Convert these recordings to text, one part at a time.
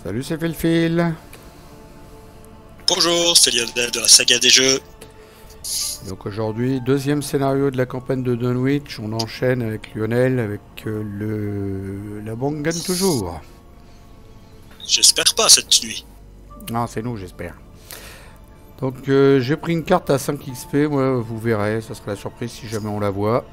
Salut, c'est Phil. Bonjour, c'est Lionel de la saga des jeux. Donc aujourd'hui, deuxième scénario de la campagne de Dunwich. On enchaîne avec Lionel, avec la banque gagne toujours. J'espère pas cette nuit. Non, c'est nous, j'espère. Donc j'ai pris une carte à 5 XP, moi vous verrez, ça sera la surprise si jamais on la voit.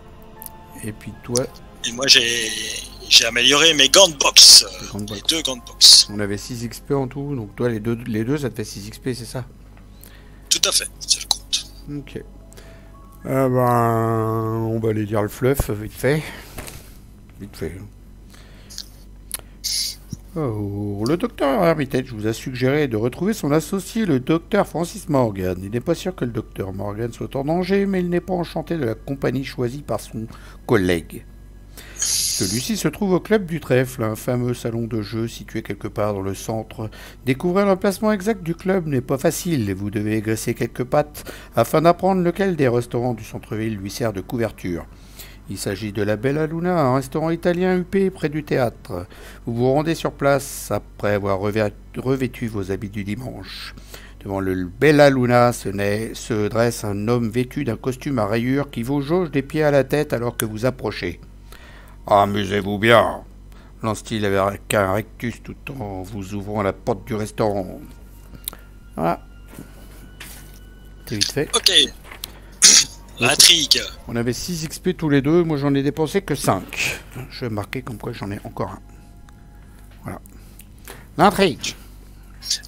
Et puis toi... Et moi j'ai amélioré mes gants de boxe. Les deux gants de boxe. On avait 6 XP en tout, donc toi les deux ça te fait 6 XP, c'est ça? Tout à fait, c'est le compte. Ok. On va aller dire le fluff, vite fait. Vite fait. Oh, le docteur Armitage vous a suggéré de retrouver son associé, le docteur Francis Morgan. Il n'est pas sûr que le docteur Morgan soit en danger, mais il n'est pas enchanté de la compagnie choisie par son collègue. Celui-ci se trouve au club du trèfle, un fameux salon de jeu situé quelque part dans le centre. Découvrir l'emplacement exact du club n'est pas facile et vous devez graisser quelques pattes afin d'apprendre lequel des restaurants du centre-ville lui sert de couverture. Il s'agit de la Bella Luna, un restaurant italien huppé près du théâtre. Vous vous rendez sur place après avoir revêtu vos habits du dimanche. Devant le Bella Luna se dresse un homme vêtu d'un costume à rayures qui vous jauge des pieds à la tête alors que vous approchez. « Amusez-vous bien !» lance-t-il avec un rectus tout en vous ouvrant la porte du restaurant. Voilà. C'est vite fait. Ok. L'intrigue. On avait 6 XP tous les deux, moi j'en ai dépensé que 5. Je vais marquer comme quoi j'en ai encore un. Voilà. L'intrigue.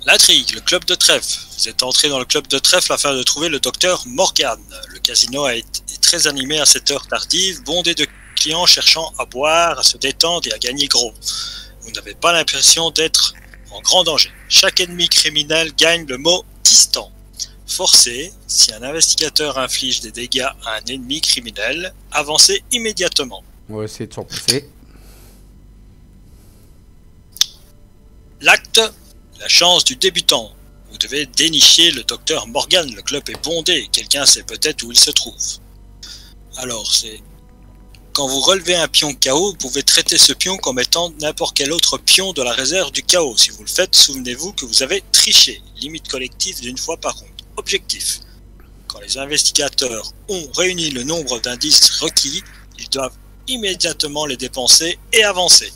L'intrigue, le club de trèfle. Vous êtes entré dans le club de trèfle afin de trouver le docteur Morgan. Le casino est très animé à cette heure tardive, bondé de clients cherchant à boire, à se détendre et à gagner gros. Vous n'avez pas l'impression d'être en grand danger. Chaque ennemi criminel gagne le mot distant. Forcé, si un investigateur inflige des dégâts à un ennemi criminel, avancez immédiatement. On va essayer de s'en passer. L'acte, la chance du débutant. Vous devez dénicher le docteur Morgan. Le club est bondé. Quelqu'un sait peut-être où il se trouve. Alors, c'est... Quand vous relevez un pion KO, vous pouvez traiter ce pion comme étant n'importe quel autre pion de la réserve du KO. Si vous le faites, souvenez-vous que vous avez triché. Limite collective d'une fois par ronde. Objectif. Quand les investigateurs ont réuni le nombre d'indices requis, ils doivent immédiatement les dépenser et avancer.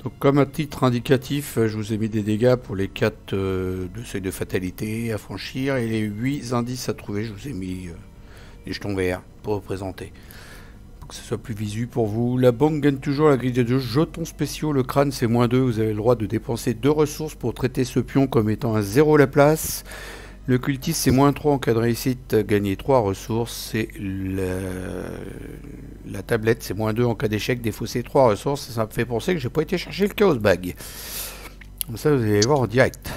Donc comme à titre indicatif, je vous ai mis des dégâts pour les 4 de seuil de fatalité à franchir et les 8 indices à trouver, je vous ai mis des jetons verts pour représenter. Pour que ce soit plus visu pour vous. La banque gagne toujours la grille de 2 jetons spéciaux, le crâne c'est -2, vous avez le droit de dépenser 2 ressources pour traiter ce pion comme étant à 0 la place. Le cultiste c'est -3 en cas de réussite, gagner 3 ressources. C'est la tablette c'est -2 en cas d'échec, défausser 3 ressources. Ça me fait penser que j'ai pas été chercher le chaos bag. Comme ça vous allez voir en direct.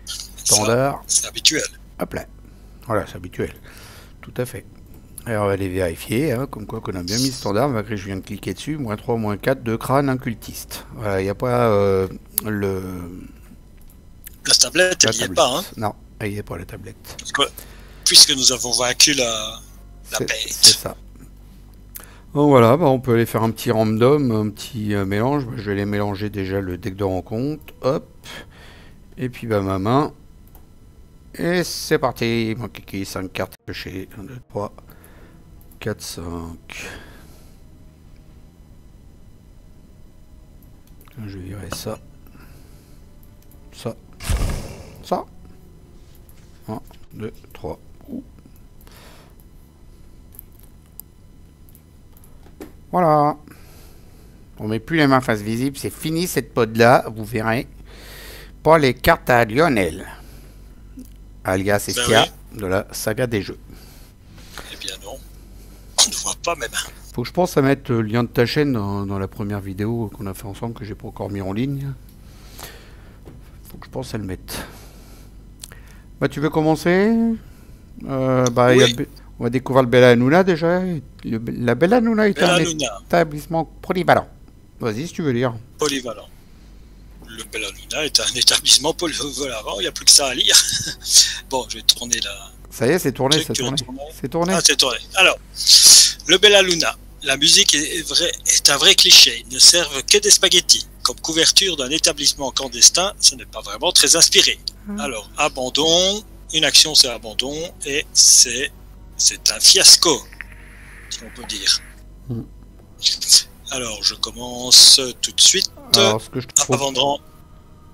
Standard. C'est habituel. Hop là. Voilà, c'est habituel. Tout à fait. Alors on va aller vérifier, hein, comme quoi qu'on a bien mis le standard, malgré que je viens de cliquer dessus. -3, -4 de crâne, un cultiste. Voilà, il n'y a pas La tablette, elle n'y est pas, hein? Non, il n'y est pas la tablette. Puisque nous avons vaincu la bête. C'est ça. Bon voilà, on peut aller faire un petit random, un petit mélange. Je vais les mélanger déjà le deck de rencontre. Hop. Et puis ma main. Et c'est parti. Mon kiki, 5 cartes piochées. 1, 2, 3, 4, 5. Je vais virer ça. Ça. Ça. 1, 2, 3. Voilà. On met plus les mains face visible. C'est fini cette pod là. Vous verrez. Pas les cartes à Lionel. Alias Estia de la saga des jeux. Eh bien non. On ne voit pas mes mains. Faut que je pense à mettre le lien de ta chaîne dans la première vidéo qu'on a fait ensemble que j'ai pas encore mis en ligne. Faut que je pense à le mettre. Tu veux commencer? Oui. On va découvrir le Bella Luna déjà. La Bella Luna est un établissement polyvalent. Vas-y si tu veux lire. Polyvalent. Le Bella Luna est un établissement polyvalent, il n'y a plus que ça à lire. Bon, je vais tourner là. Ça y est, c'est tourné, c'est tourné. C'est tourné. Ah, c'est tourné. Alors, le Bella Luna. La musique est un vrai cliché. Ils ne servent que des spaghettis. comme couverture d'un établissement clandestin, ce n'est pas vraiment très inspiré. Alors, abandon, une action c'est abandon, et c'est un fiasco, si on peut dire. Alors, je commence tout de suite. Alors, ce que je te propose... Avant de...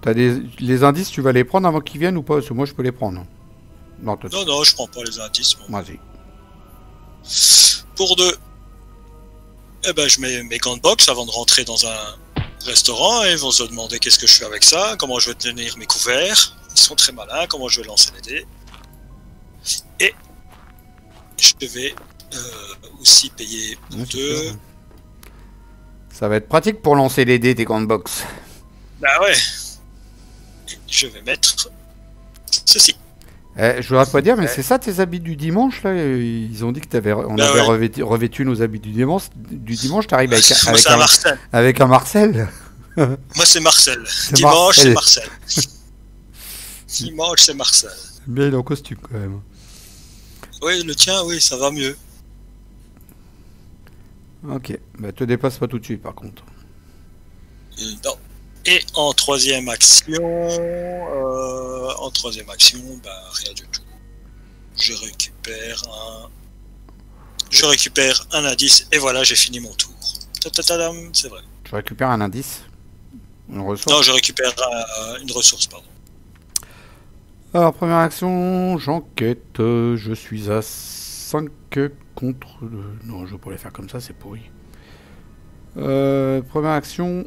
T'as les indices, tu vas les prendre avant qu'ils viennent ou pas? Parce que moi, je peux les prendre. Non, non, je prends pas les indices. Vas-y. Pour 2, eh ben, je mets mes gants de boxe avant de rentrer dans un restaurant et ils vont se demander qu'est-ce que je fais avec ça, comment je vais tenir mes couverts. Ils sont très malins, comment je vais lancer les dés. Et je vais aussi payer pour 2. Ça va être pratique pour lancer les dés des gants de boxe. Bah ouais. Et je vais mettre ceci. Je voudrais pas dire, mais c'est ça tes habits du dimanche là? Ils ont dit que on avait revêtu nos habits du dimanche. T'arrives avec un Marcel. Moi c'est Marcel. Dimanche c'est Marcel. Dimanche c'est Marcel. Bien, il est en costume quand même. Oui, le tien, oui, ça va mieux. Ok, bah te dépasse pas tout de suite par contre. Non. Et en troisième action, bah rien du tout. Je récupère un indice et voilà, j'ai fini mon tour. Ta-ta-ta-dam, c'est vrai. Tu récupères un indice? Une ressource? Non, je récupère une ressource, pardon. Alors, première action, j'enquête. Je suis à 5 contre... Non, je vais pas les faire comme ça, c'est pourri. Première action...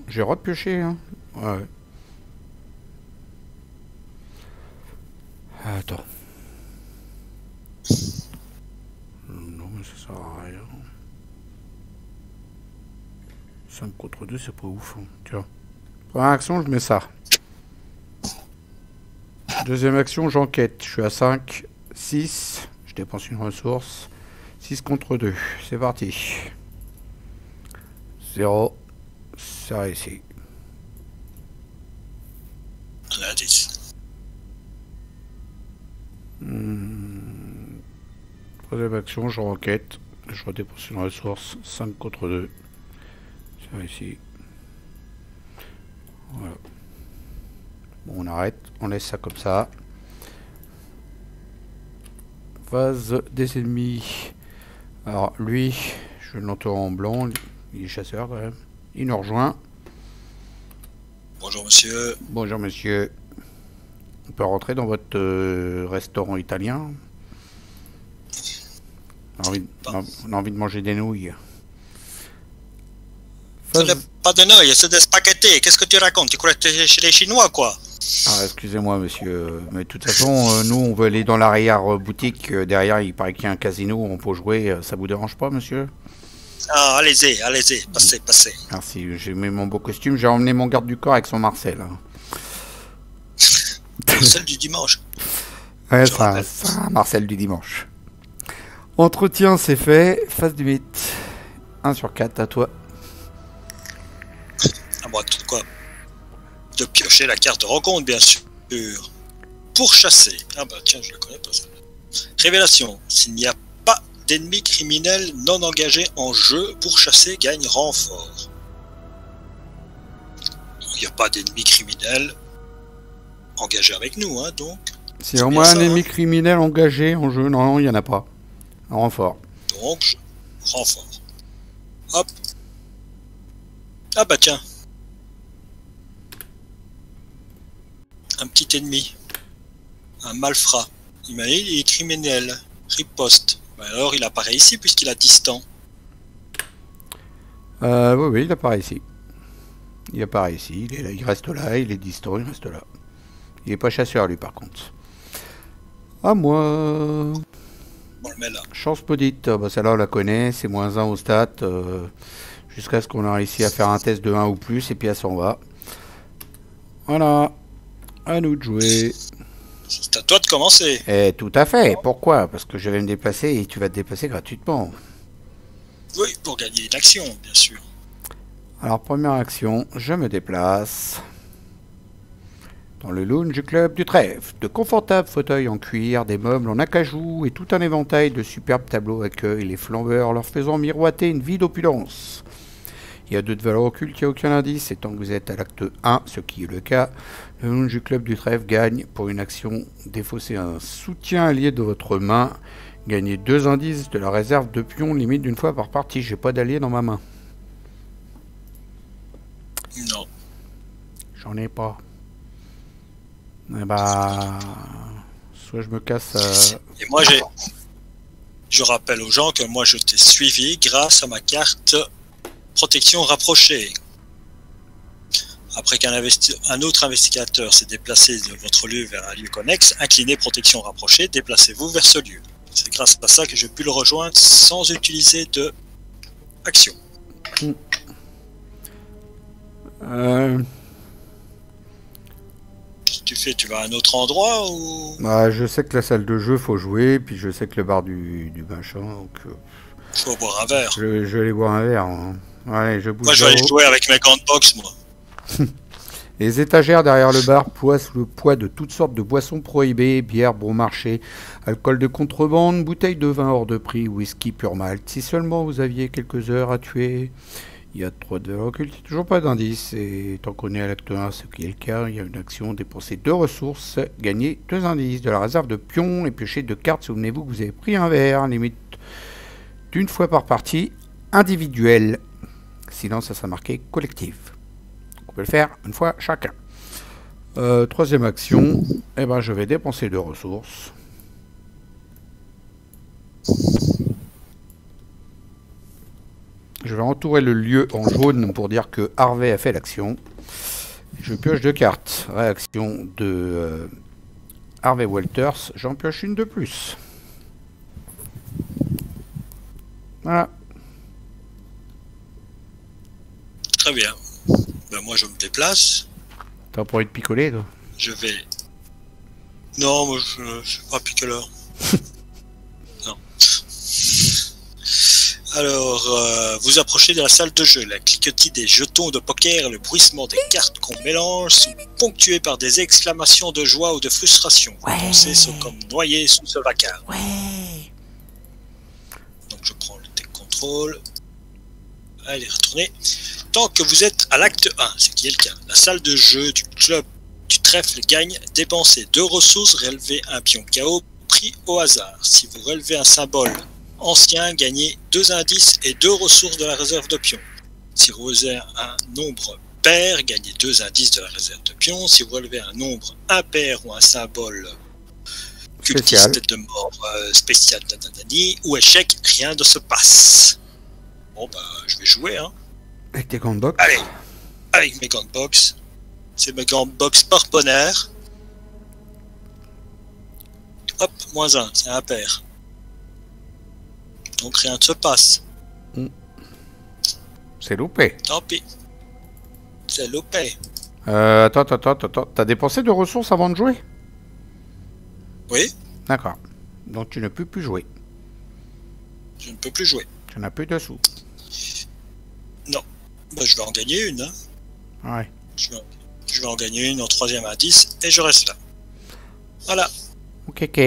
J'ai repioché, hein. Ouais. Attends. Non, mais ça sert à rien. 5 contre 2, c'est pas ouf. Hein. Tiens. Première action, je mets ça. Deuxième action, j'enquête. Je suis à 5, 6. Je dépense une ressource. 6 contre 2. C'est parti. 0. C'est réussi. Un indice. Troisième action, je renquête. Je redépense une ressource. 5 contre 2. C'est réussi. Voilà. Bon, on arrête. On laisse ça comme ça. Phase des ennemis. Alors, lui, je l'entoure en blanc. Il est chasseur quand même. Il nous rejoint. Bonjour monsieur. Bonjour monsieur. On peut rentrer dans votre restaurant italien? On a envie de manger des nouilles. Ce n'est pas de nouilles, c'est des spaghettis. Qu'est-ce que tu racontes? Tu crois que tu es chez les Chinois, quoi? Ah, excusez-moi monsieur. Mais de toute façon, nous on veut aller dans l'arrière-boutique. Derrière, il paraît qu'il y a un casino où on peut jouer. Ça vous dérange pas monsieur? Ah, allez-y, passez. Merci, j'ai mis mon beau costume, j'ai emmené mon garde du corps avec son Marcel. Marcel du dimanche. Ouais, ça, Marcel du dimanche. Entretien, c'est fait. Phase du mythe. 1 sur 4, à toi. À moi, de quoi? De piocher la carte de rencontre, bien sûr. Pourchasser. Ah bah tiens, je la connais pas ça. Révélation. S'il n'y a pas d'ennemis criminels non engagés en jeu, pourchasser gagne renfort. Il n'y a pas d'ennemis criminels engagés avec nous, hein, donc. C'est au moins un ennemi criminel engagé en jeu. Non, il n'y en a pas. En renfort. Donc, renfort. Hop. Ah bah tiens. Un petit ennemi. Un malfrat. Il est criminel. Riposte. Bah alors il apparaît ici puisqu'il a distant. Oui, il apparaît ici. Il apparaît ici. Il est là, il reste là, il est distant, il reste là. Il est pas chasseur lui par contre. À moi. On le met là. Chance maudite. Bah, celle-là on la connaît. C'est -1 au stat. Jusqu'à ce qu'on a réussi à faire un test de 1 ou plus. Et puis elle s'en va. Voilà. À nous de jouer. C'est à toi de commencer. Et tout à fait. Pourquoi? Parce que je vais me déplacer et tu vas te déplacer gratuitement. Oui, pour gagner une action, bien sûr. Alors, première action, je me déplace dans le lounge du club du trèfle. De confortables fauteuils en cuir, des meubles en acajou et tout un éventail de superbes tableaux accueillent les flambeurs, leur faisant miroiter une vie d'opulence. Il y a 2 de valeur occulte, il n'y a aucun indice. Et tant que vous êtes à l'acte 1, ce qui est le cas, le nom du club du trèfle gagne pour une action défausser un soutien allié de votre main. Gagnez 2 indices de la réserve de pions, limite d'une fois par partie. J'ai pas d'allié dans ma main. Non. J'en ai pas. Eh bah... Soit je me casse... Et moi, je rappelle aux gens que moi, je t'ai suivi grâce à ma carte protection rapprochée. Après qu'un autre investigateur s'est déplacé de votre lieu vers un lieu connexe, inclinez protection rapprochée, déplacez-vous vers ce lieu. C'est grâce à ça que j'ai pu le rejoindre sans utiliser de action. Tu vas à un autre endroit ou... Bah, je sais que la salle de jeu faut jouer, puis je sais que le bar du machin, donc... Faut boire un verre. Je vais aller boire un verre. Hein. Ouais, je bouge. Moi je vais aller jouer avec mes gants de boxe, moi. Les étagères derrière le bar poids sous le poids de toutes sortes de boissons prohibées, bière bon marché, alcool de contrebande, bouteilles de vin hors de prix, whisky pur malt. Si seulement vous aviez quelques heures à tuer... Il y a 3 de valeur occulte, toujours pas d'indice. Et tant qu'on est à l'acte 1, ce qui est le cas, il y a une action, dépenser 2 ressources, gagner 2 indices de la réserve de pions et piocher 2 cartes. Souvenez-vous que vous avez pris un verre, limite d'une fois par partie, individuelle. Sinon, ça sera marqué collectif. On peut le faire une fois chacun. Troisième action, eh ben, je vais dépenser 2 ressources. Je vais entourer le lieu en jaune pour dire que Harvey a fait l'action. Je pioche 2 cartes. Réaction de Harvey Walters. J'en pioche une de plus. Voilà. Très bien. Ben moi je me déplace. T'as pas envie de picoler, toi? Je vais... Non, moi je suis pas picoleur. Non. Alors, vous approchez de la salle de jeu. La cliquetis des jetons de poker, le bruissement des cartes qu'on mélange sont ponctués par des exclamations de joie ou de frustration. Vos pensées sont comme noyées sous ce vacarme. Ouais. Donc je prends le deck contrôle. Allez, retournez. Tant que vous êtes à l'acte 1, ce qui est le cas, la salle de jeu du club du trèfle gagne. Dépensez 2 ressources, relevez un pion KO pris au hasard. Si vous relevez un symbole ancien, gagnez 2 indices et 2 ressources de la réserve de pions. Si vous relevez un nombre pair, gagnez 2 indices de la réserve de pions. Si vous relevez un nombre impair ou un symbole cultiste de mort spécial ou échec, rien ne se passe. Bon bah je vais jouer hein. Avec tes gants de boxe. Allez, avec mes gants de boxe. C'est mes gants de boxe par ponnaire. Hop, -1, c'est impair. Donc rien ne se passe. C'est loupé. Tant pis. C'est loupé. Attends. T'as dépensé 2 ressources avant de jouer? Oui. D'accord. Donc tu ne peux plus jouer. Je ne peux plus jouer. Tu n'as plus de sous. Non. Bah, je vais en gagner une. Hein. Ouais. Je vais en gagner une en 3e indice et je reste là. Voilà. Ok.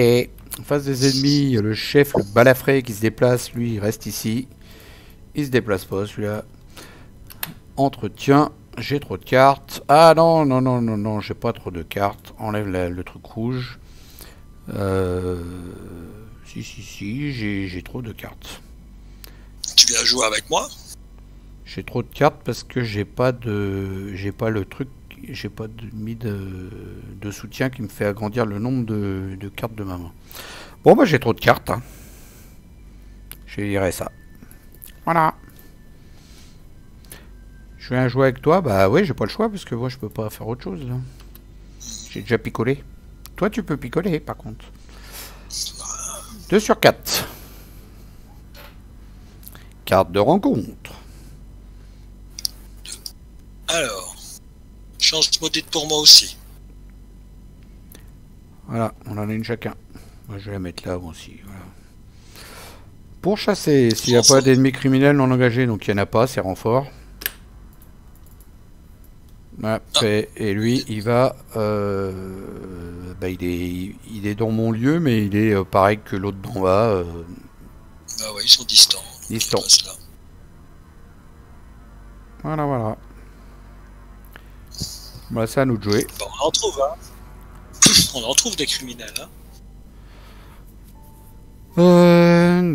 En face des ennemis, il y a le chef, le balafré qui se déplace. Lui, il reste ici. Il se déplace pas, celui-là. Entretien. J'ai trop de cartes. Ah non, j'ai pas trop de cartes. Enlève le truc rouge. Si, j'ai trop de cartes. Tu viens jouer avec moi? J'ai trop de cartes parce que j'ai pas mis de soutien qui me fait agrandir le nombre de cartes de ma main. Bon bah j'ai trop de cartes. Hein. Je dirais ça. Voilà. Je viens jouer avec toi, bah oui j'ai pas le choix parce que moi je peux pas faire autre chose. Là. J'ai déjà picolé. Toi tu peux picoler par contre. 2 sur 4. Carte de rencontre. Alors, chance maudite pour moi aussi. Voilà, on en a une chacun. Moi, je vais la mettre là aussi. Voilà. Pour chasser, s'il n'y a pas d'ennemis criminels non engagés, donc il n'y en a pas, c'est renfort. Ouais, et lui, il va... bah, il est dans mon lieu, mais il est pareil que l'autre d'en bas. Ah ouais, ils sont distants. Distants. Voilà, voilà. Bah, c'est à nous de jouer. Bon, on en trouve, hein. On en trouve des criminels, hein.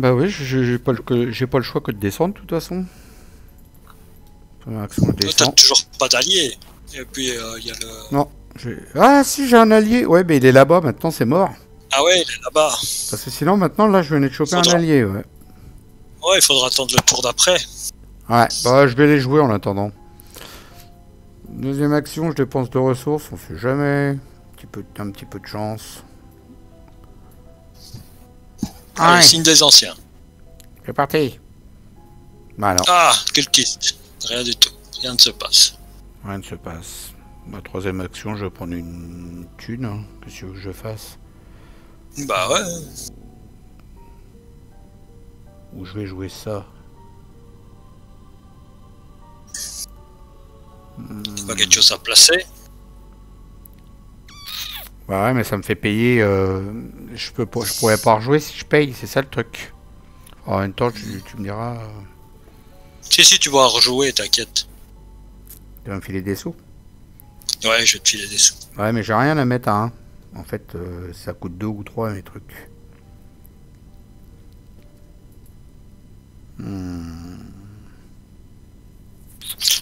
Bah oui, j'ai pas le choix que de descendre de toute façon. Première action, je Toi, t'as descends. toujours pas d'allié. Et puis, il y a le... Non, ah si, j'ai un allié. Ouais, mais il est là-bas maintenant, c'est mort. Ah ouais, il est là-bas. Parce que sinon, maintenant, là, je venais de choper un allié, ouais. Ouais, il faudra attendre le tour d'après. Ouais, bah je vais les jouer en attendant. Deuxième action, je dépense de ressources, on sait jamais. Un petit peu de chance. Ah, le Ouais, signe des anciens. c'est parti. Bah non, Ah, cultiste. Rien du tout. Rien ne se passe. rien ne se passe. Ma troisième action, je vais prendre une thune. Hein. Qu'est-ce que tu veux que je fasse? Bah ouais. Ou je vais jouer ça. Pas quelque chose à placer. Bah ouais, mais ça me fait payer. Je pourrais pas rejouer si je paye, c'est ça le truc. En même temps, tu me diras. Si, tu vas rejouer, t'inquiète. Tu vas me filer des sous. Ouais, je vais te filer des sous. Ouais, mais j'ai rien à mettre à 1. En fait, ça coûte 2 ou 3 mes trucs.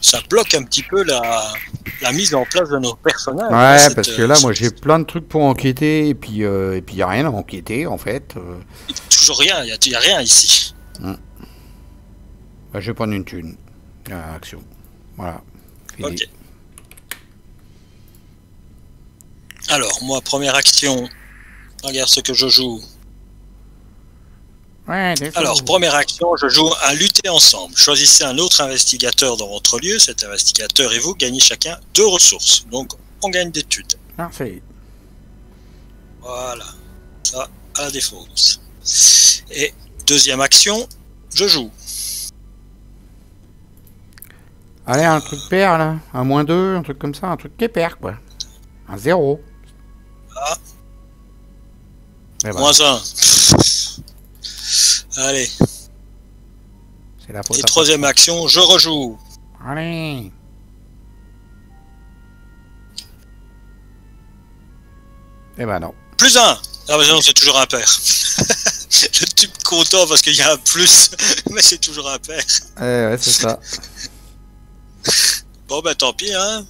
Ça bloque un petit peu la mise en place de nos personnages. Ouais, parce que là, moi, j'ai plein de trucs pour enquêter, et puis y a rien à enquêter, en fait. Toujours rien, il y a rien ici. Bah, je vais prendre une thune. Action. Voilà. Fini. Ok. Alors, moi, première action. Regarde ce que je joue. Ouais, Alors, première action, je joue à lutter ensemble. Choisissez un autre investigateur dans votre lieu. Cet investigateur et vous gagnez chacun 2 ressources. Donc, on gagne des thunes. Parfait. Voilà. Ça, à la défausse. Et deuxième action, je joue. Allez, un truc pair, là. Un -2, un truc comme ça. Un truc qui est pair, quoi. Un 0. Ah. Et voilà. -1. Allez. C'est la faute. Et troisième action, je rejoue. Allez. Eh ben non. +1. Ah mais non, c'est toujours un pair. Je suis content parce qu'il y a un plus, mais c'est toujours un pair. Ouais, c'est ça. Bon ben tant pis, hein.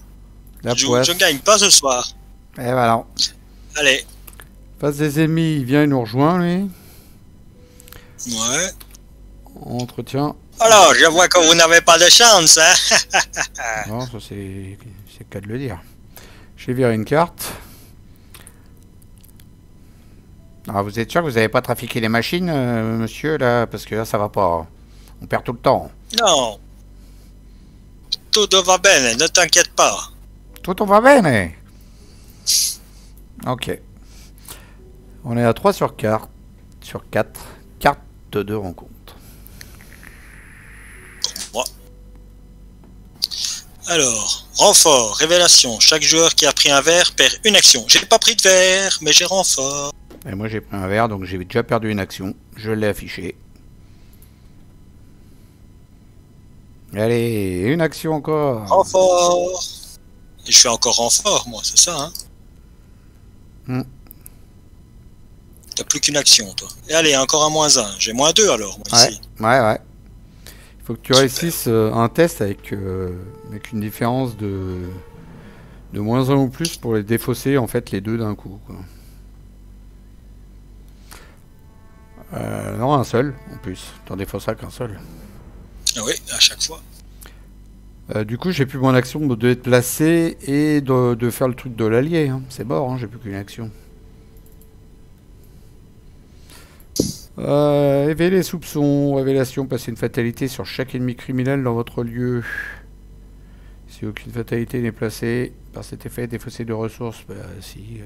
Je gagne pas ce soir. Eh ben non. Allez. Face des ennemis, il vient, il nous rejoint, lui. Ouais. Entretien. Alors, je vois que vous n'avez pas de chance, hein. Non, ça c'est le cas de le dire. J'ai viré une carte. Alors, vous êtes sûr que vous n'avez pas trafiqué les machines, monsieur, là? Parce que là, ça va pas. On perd tout le temps. Non. Tout va bien, ne t'inquiète pas. Tout va bien. Ok. On est à 3 sur 4. Sur 4. Carte de rencontre. Moi. Alors, renfort, révélation. Chaque joueur qui a pris un verre perd une action. J'ai pas pris de verre, mais j'ai renfort. Et moi j'ai pris un verre, donc j'ai déjà perdu une action. Je l'ai affiché. Allez, une action encore. Renfort. Et je suis encore renfort, moi, c'est ça, hein. T'as plus qu'une action, toi. Et allez, encore un -1. J'ai -2 alors, moi, Ouais, ici. ouais. Il faut que tu réussisses un test avec une différence de -1 ou plus pour les défausser, en fait, les deux d'un coup, quoi. Non, un seul, en plus. T'en défausseras qu'un seul. Ah oui, à chaque fois. Du coup, j'ai plus mon action de être placé et de faire le truc de l'allié. Hein. C'est mort, hein, j'ai plus qu'une action. Éveiller les soupçons. Révélation. Passer une fatalité sur chaque ennemi criminel dans votre lieu. Si aucune fatalité n'est placée par cet effet, défausser de ressources. Bah si.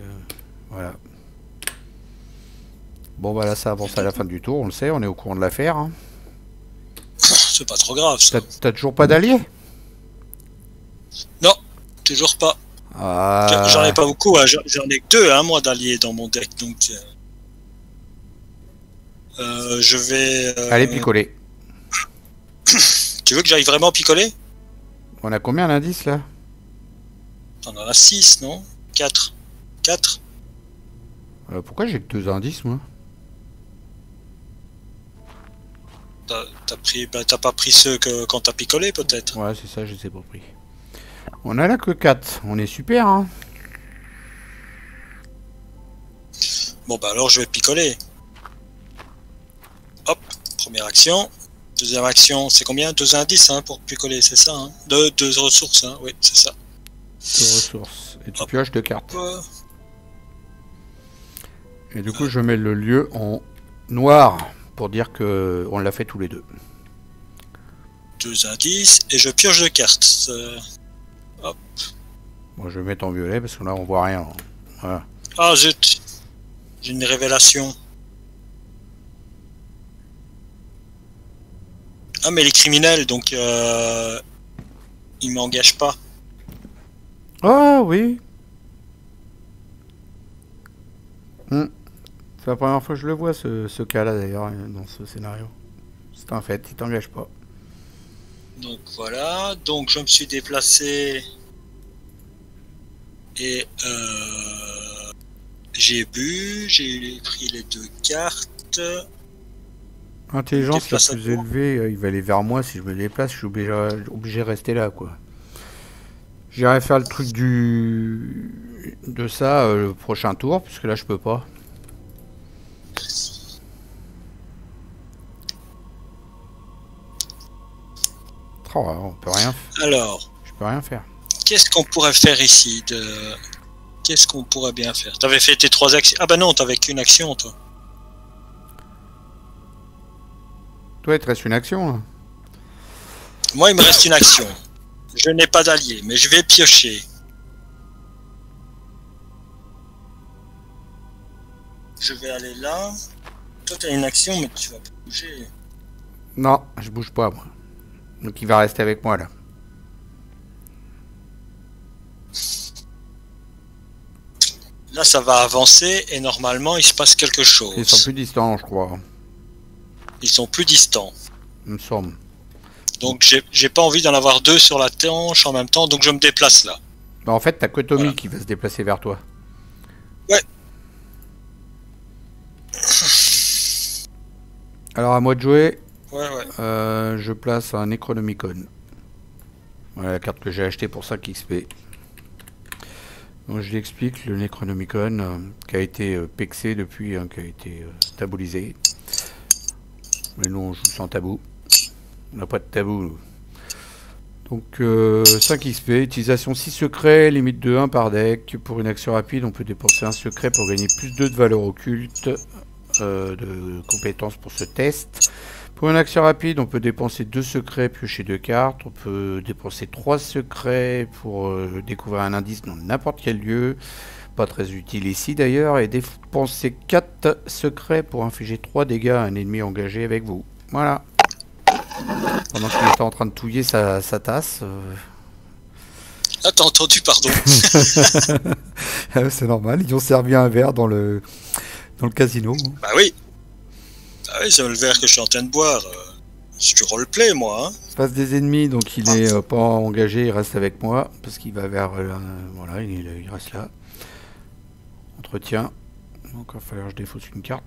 Voilà. Bon bah là ça avance à la fin du tour, on le sait, on est au courant de l'affaire. Hein. C'est pas trop grave ça. T'as toujours pas d'alliés? Non, toujours pas. Ah. J'en ai pas beaucoup, hein. J'en ai que 2 hein, moi d'alliés dans mon deck, donc je vais... Allez picoler. Tu veux que j'aille vraiment picoler? On a combien d'indices là? T'en as 6, non? 4. 4? Pourquoi j'ai que 2 indices moi? T'as pas pris ceux que quand t'as picolé peut-être? Ouais, c'est ça, je les ai pas pris. On a là que 4. On est super, hein? Bon bah alors je vais picoler. Hop, première action. Deuxième action, c'est combien? 2 indices hein, pour picoler, c'est ça hein? Deux ressources, hein? Oui, c'est ça. 2 ressources. Et tu pioches 2 cartes. Et du coup, je mets le lieu en noir pour dire que on l'a fait tous les deux. 2 indices et je pioche 2 cartes. Hop. Moi, je vais mettre en violet parce que là, on voit rien. Voilà. Ah zut, j'ai une révélation. Ah mais les criminels, donc ils m'engagent pas. Ah oui. C'est la première fois que je le vois, ce cas-là d'ailleurs, dans ce scénario. C'est un fait, il t'engage pas. Donc voilà, donc je me suis déplacé et j'ai bu, j'ai pris les 2 cartes. Intelligence la plus élevée, il va aller vers moi. Si je me déplace, je suis obligé de rester là, quoi. J'irai faire le truc de ça le prochain tour, puisque là je peux pas. Oh, on peut rien faire. Alors, je peux rien faire. Qu'est-ce qu'on pourrait faire ici Qu'est-ce qu'on pourrait bien faire? T'avais fait tes 3 actions. Ah bah non, t'avais qu'une action, toi. Toi, il te reste une action, là. Moi, il me reste une action. Je n'ai pas d'allié, mais je vais piocher. Je vais aller là. Toi, t'as une action, mais tu vas pas bouger. Non, je bouge pas, moi. Donc, il va rester avec moi, là. Là, ça va avancer et normalement, il se passe quelque chose. Ils sont plus distants, je crois. Ils sont plus distants. Il me semble. Donc, j'ai pas envie d'en avoir 2 sur la tranche en même temps, donc je me déplace là. Bah, en fait, t'as que Tommy qui va se déplacer vers toi. Ouais. Alors, à moi de jouer. Ouais. Je place un Necronomicon. Voilà la carte que j'ai achetée pour 5 XP. Donc je l'explique, le Necronomicon qui a été pexé depuis, qui a été tabulisé. Mais nous on joue sans tabou. On n'a pas de tabou. Donc 5 XP, utilisation 6 secrets, limite de 1 par deck. Pour une action rapide, on peut dépenser un secret pour gagner plus 2 de valeur occulte, de compétences pour ce test. Pour une action rapide, on peut dépenser 2 secrets, piocher 2 cartes. On peut dépenser 3 secrets pour découvrir un indice dans n'importe quel lieu. Pas très utile ici d'ailleurs. Et dépenser 4 secrets pour infliger 3 dégâts à un ennemi engagé avec vous. Voilà. Pendant qu'il était en train de touiller sa tasse. Ah, t'as entendu, pardon. C'est normal, ils ont servi un verre dans le casino. Bah oui. Ah oui, c'est le verre que je suis en train de boire. C'est du roleplay, moi. Hein. Face des ennemis, donc il est pas engagé, il reste avec moi. Parce qu'il va vers... voilà, il reste là. Entretien. Donc il va falloir que je défausse une carte.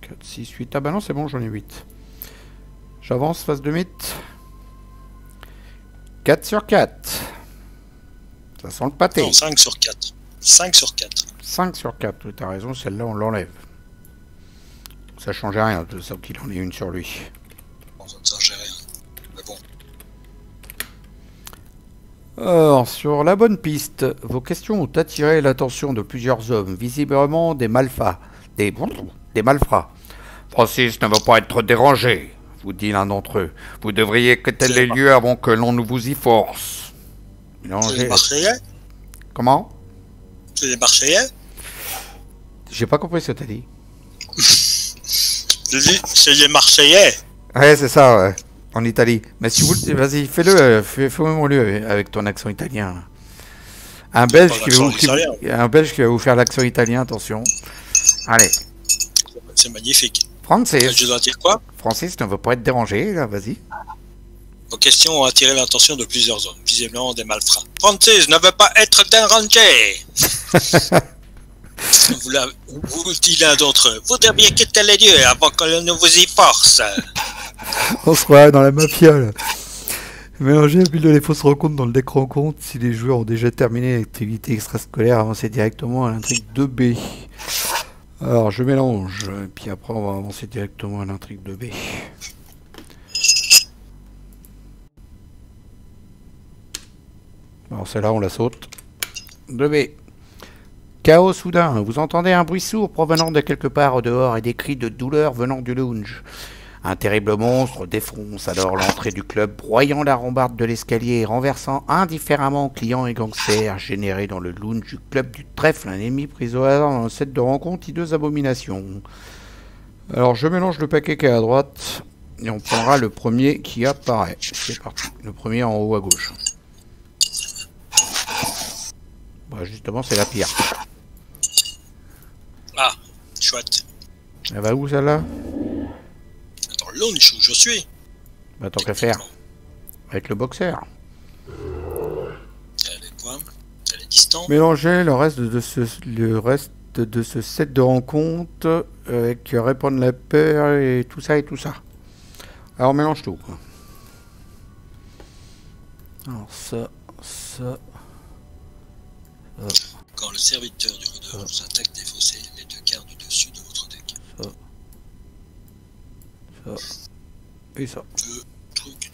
4, 6, 8. Ah bah non, c'est bon, j'en ai 8. J'avance, face de mythe. 4 sur 4. Ça sent le pâté. Non, 5 sur 4. 5 sur 4. 5 sur 4, oui, t'as raison, celle-là on l'enlève. Ça changeait rien, de ça qu'il en ait une sur lui. Bon, ça ne changeait rien. Mais bon. Alors, sur la bonne piste, vos questions ont attiré l'attention de plusieurs hommes, visiblement des malfrats. Des malfrats. Francis ne va pas être dérangé, vous dit l'un d'entre eux. Vous devriez quitter les lieux avant que l'on ne vous y force. C'est les Marseillais? Comment? C'est les Marseillais? J'ai pas compris ce que t'as dit. Je dis, c'est les Marseillais. Ouais, c'est ça, ouais. En Italie. Mais si vous... Vas-y, fais-le, fais-moi-le avec ton accent italien. Un Belge qui va vous faire l'accent italien, attention. Allez. C'est magnifique. Francis. Je dois dire quoi? Francis ne veut pas être dérangé, là, vas-y. Vos questions ont attiré l'attention de plusieurs hommes, visiblement des malfrats. Francis ne veut pas être dérangé. Vous dit l'un d'entre eux. Vous devriez quitter les lieux avant que l'on ne vous y force. On se croirait dans la mafia, là. Mélanger et builder les fausses rencontres dans le deck rencontre. Si les joueurs ont déjà terminé l'activité extrascolaire, avancez directement à l'intrigue 2B. Alors, je mélange, et puis après, on va avancer directement à l'intrigue 2B. Alors, celle-là, on la saute. 2B. Chaos soudain. Vous entendez un bruit sourd provenant de quelque part au dehors et des cris de douleur venant du lounge. Un terrible monstre défonce alors l'entrée du club, broyant la rambarde de l'escalier et renversant indifféremment clients et gangsters, générés dans le lounge du club du trèfle, un ennemi pris au hasard dans un set de rencontres hideuse abomination. Alors je mélange le paquet qui est à droite, et on prendra le premier qui apparaît. C'est parti, le premier en haut à gauche. Bah, justement c'est la pire. Ah, chouette. Elle va où celle-là? Dans le lounge où je suis. Bah tant qu'à faire. Avec le boxeur. Elle est quoi? Elle est distante. Mélanger le reste de ce set de rencontres avec répandre la peur et tout ça et tout ça. Alors on mélange tout. Alors ça. Quand le serviteur du rôdeur vous attaque, défaussez les deux quarts du dessus de votre deck. Ça. Et ça. 2 trucs,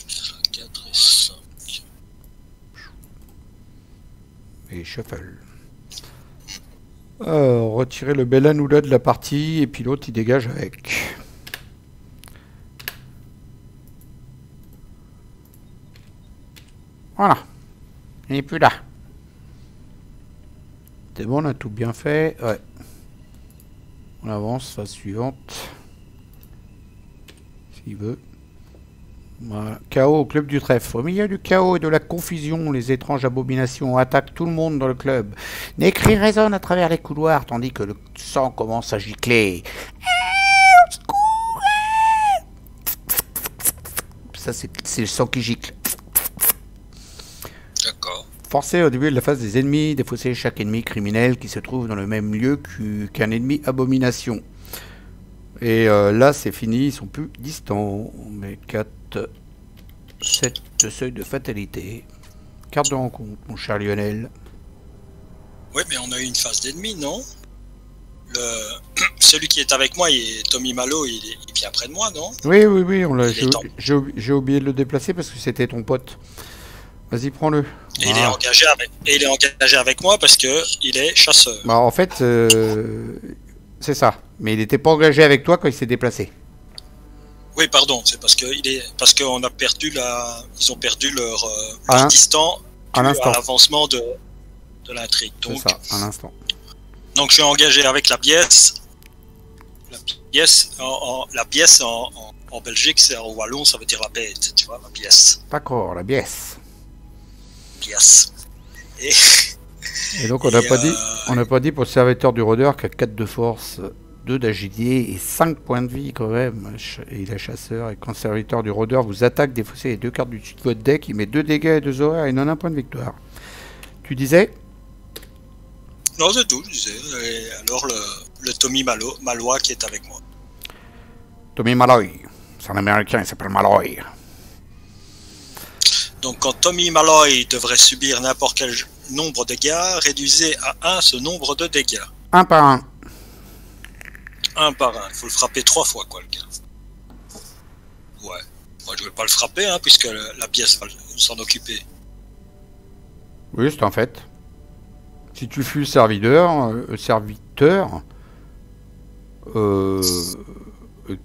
4 et 5. Et shuffle. Alors, retirer le bel anoula de la partie et puis l'autre il dégage avec. Voilà. Il n'est plus là. C'est bon, on a tout bien fait. Ouais. On avance, phase suivante. S'il veut. Voilà. Chaos au club du trèfle. Au milieu du chaos et de la confusion, les étranges abominations attaquent tout le monde dans le club. Des cris résonnent à travers les couloirs tandis que le sang commence à gicler. Ça, c'est le sang qui gicle. D'accord. Forcé au début de la phase des ennemis, défausser chaque ennemi criminel qui se trouve dans le même lieu qu'un ennemi abomination. Et là, c'est fini, ils sont plus distants. On met 4, 7 de seuil de fatalité. Carte de rencontre, mon cher Lionel. Oui, mais on a eu une phase d'ennemi, non? Celui qui est avec moi, Tommy Malo, il vient près de moi, non? Oui, j'ai oublié de le déplacer parce que c'était ton pote. Vas-y, prends-le. Et il est engagé avec moi parce que il est chasseur. Bah, en fait, c'est ça. Mais il n'était pas engagé avec toi quand il s'est déplacé. Oui, pardon, c'est parce qu'on a perdu ils ont perdu leur distant à l'avancement de l'intrigue. C'est ça, un instant. Donc je suis engagé avec la pièce. La pièce en Belgique, c'est en wallon, ça veut dire la bête, tu vois, la pièce. D'accord, la pièce. Pièce. Et donc on n'a pas dit pour le serviteur du rôdeur qu'à 4 de force, 2 d'agilité et 5 points de vie quand même. Et il est chasseur. Et quand le serviteur du rôdeur vous attaque, défaussez les 2 cartes du dessus de votre deck, il met 2 dégâts et 2 horaires et non un point de victoire. Tu disais? Non, c'est tout, je disais. Et alors le Tommy Malois qui est avec moi. Tommy Malloy. C'est un américain, il s'appelle Malloy. Donc quand Tommy Malloy devrait subir n'importe quel nombre de dégâts, réduisez à 1 ce nombre de dégâts. 1 par 1. 1 par 1. Il faut le frapper 3 fois, quoi, le gars. Ouais. Moi, je vais pas le frapper, hein, puisque la pièce va s'en occuper. Oui, c'est en fait. Si tu fuis le serviteur,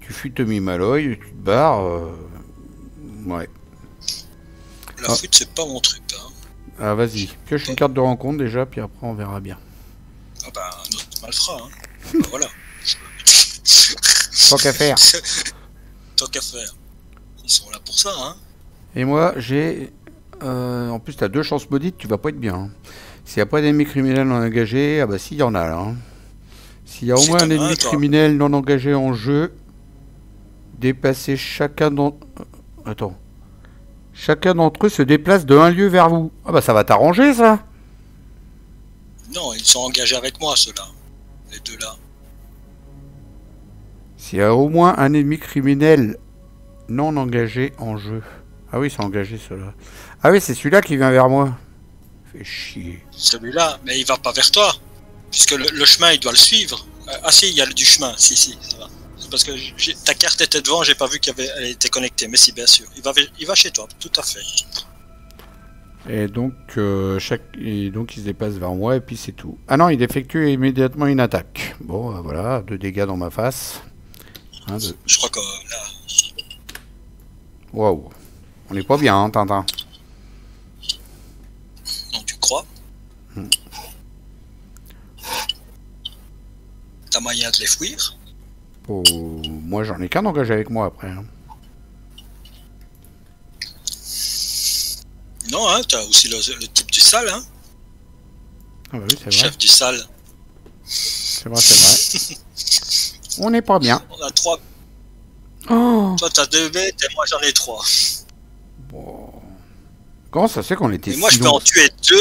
tu fuis Tommy Malloy, tu te barres, ouais. La fuite, c'est pas mon truc, hein. Ah, vas-y, pioche une carte de rencontre déjà, puis après on verra bien. Ah bah, un autre malfrat, hein. Bah, voilà. Tant qu'à faire. Tant qu'à faire. Ils sont là pour ça, hein. Et moi, j'ai... en plus, t'as 2 chances maudites, tu vas pas être bien. Hein. S'il n'y a pas d'ennemis criminels non engagés, ah bah si, il y en a là. Hein. S'il y a au moins un ennemi criminel non engagé en jeu, dépassez chacun dans... Attends. Chacun d'entre eux se déplace de un lieu vers vous. Ah bah ça va t'arranger ça. Non, ils sont engagés avec moi, ceux-là. Les deux là. S'il y a au moins un ennemi criminel non engagé en jeu. Ah oui, c'est engagé ceux-là. Ah oui, c'est celui-là qui vient vers moi. Fait chier. Celui-là, mais il va pas vers toi. Puisque le chemin, il doit le suivre. Ah si, il y a du chemin. Si, ça va. C'est parce que ta carte était devant, j'ai pas vu qu'elle était connectée. Mais si, bien sûr. Il va chez toi, tout à fait. Et donc, il se déplace vers moi et puis c'est tout. Ah non, il effectue immédiatement une attaque. Bon, voilà, 2 dégâts dans ma face. Je crois que là... Waouh. On n'est pas bien, hein, Tintin. Non, tu crois? T'as moyen de les fuir? Oh, moi, j'en ai qu'un engagé avec moi après. Hein. Non, hein, t'as aussi le type du sale, hein? Ah bah oui, c'est vrai. Chef du sale. C'est vrai, c'est vrai. On n'est pas bien. On a 3. Oh. Toi, t'as 2 bêtes et moi, j'en ai 3. Bon. Comment ça se fait qu'on était et moi, je peux en tuer 2.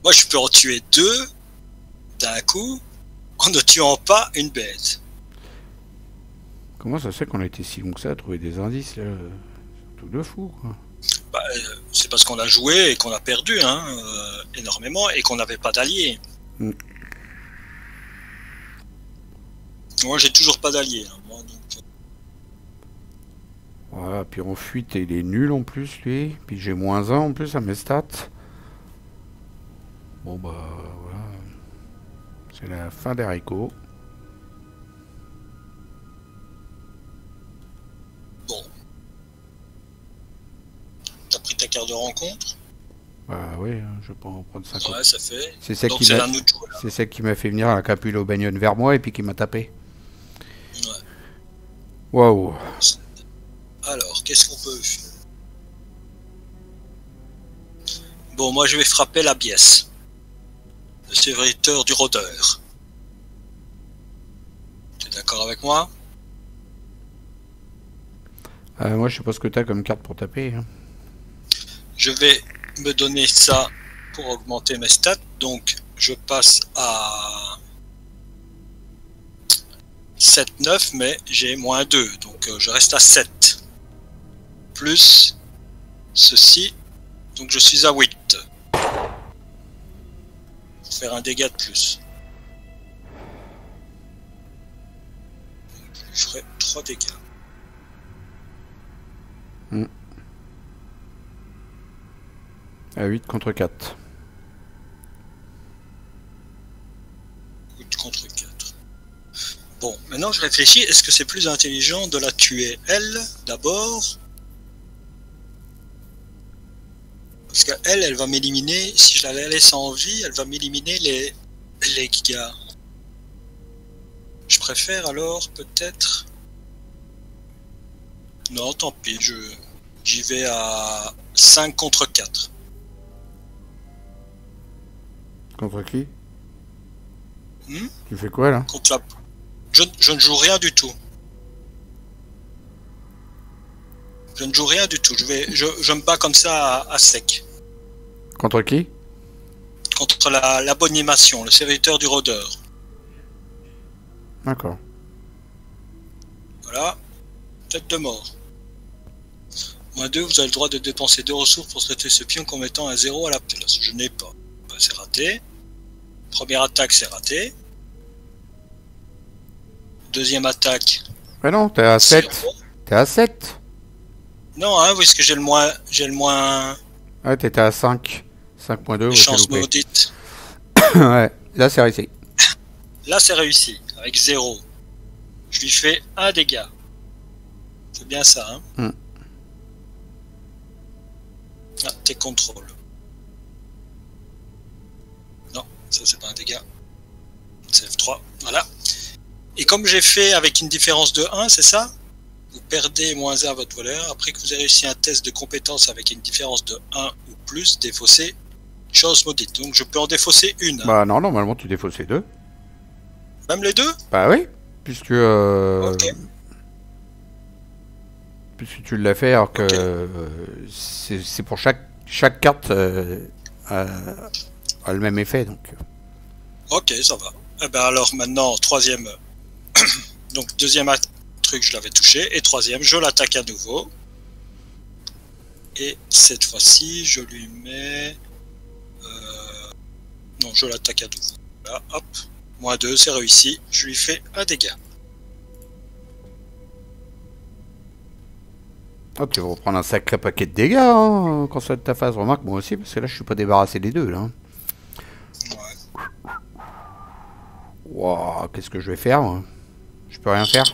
Moi, je peux en tuer 2 d'un coup en ne tuant pas une bête. Comment ça se fait qu'on a été si long que ça à trouver des indices, là? C'est un truc de fou, quoi. Bah, c'est parce qu'on a joué et qu'on a perdu, hein, énormément, et qu'on n'avait pas d'alliés. Moi, j'ai toujours pas d'alliés. Hein, moi, donc... Voilà, puis en fuite, il est nul en plus, lui. Puis j'ai -1 en plus à mes stats. Bon, bah, voilà. C'est la fin des haricots. Bon. T'as pris ta carte de rencontre? Bah oui, hein, je vais pas en prendre 50. Ouais, ça fait. C'est celle donc qui c'est m'a... un autre joueur. C'est celle qui m'a fait venir à la capule au bagnole vers moi et puis qui m'a tapé. Ouais. Waouh. Alors, qu'est-ce qu'on peut faire? Bon, moi je vais frapper la biesse. Le serviteur du rôdeur. Tu es d'accord avec moi? Moi, je sais pas ce que t'as comme carte pour taper. Hein. Je vais me donner ça pour augmenter mes stats. Donc, je passe à 7-9, mais j'ai -2. Donc, je reste à 7. Plus ceci. Donc, je suis à 8. Faire un dégât de plus. Je ferai 3 dégâts. À 8 contre 4. 8 contre 4. Bon, maintenant je réfléchis, est-ce que c'est plus intelligent de la tuer elle, d'abord? Parce qu'elle, elle va m'éliminer, si je la laisse en vie, elle va m'éliminer les gars. Je préfère alors, peut-être... Non, tant pis, j'y vais à 5 contre 4. Contre qui? Tu fais quoi là? Contre la... je ne joue rien du tout. Je ne joue rien du tout. Je me bats comme ça à sec. Contre qui? Contre la bonne animation, le serviteur du rôdeur. D'accord. Voilà. Tête de mort. -2, vous avez le droit de dépenser 2 ressources pour traiter ce pion comme étant un 0 à la place. Je n'ai pas. Ben, c'est raté. Première attaque, c'est raté. Deuxième attaque. Mais non, t'es à 7. T'es à 7. Non, hein, parce que j'ai le moins... Ouais, t'étais à 5. 5.2. Chance maudite. Ouais, là c'est réussi. Là, c'est réussi. Avec 0. Je lui fais 1 dégât. C'est bien ça, hein. Ah, tes contrôles. Non, ça c'est pas un dégât. C'est F3, voilà. Et comme j'ai fait avec une différence de 1, c'est ça? Vous perdez -1 à votre voleur. Après que vous avez réussi un test de compétence avec une différence de 1 ou plus, défaussez chose maudite. Donc je peux en défausser une. Bah non, normalement tu défausses les 2. Même les 2? Bah oui, puisque... Ok. puisque tu l'as fait, alors que c'est pour chaque carte a le même effet. Donc. Ok, ça va. Eh ben alors maintenant, troisième. Donc deuxième truc, je l'avais touché. Et troisième, je l'attaque à nouveau. Et cette fois-ci, je lui mets... Non, je l'attaque à nouveau. Là, hop. -2, c'est réussi. Je lui fais un dégât. Oh, tu vas reprendre un sacré paquet de dégâts hein, quand ça va être ta phase. Remarque, moi aussi, parce que là, je suis pas débarrassé des deux. Là. Ouais. Wow, qu'est-ce que je vais faire moi? Je peux rien faire.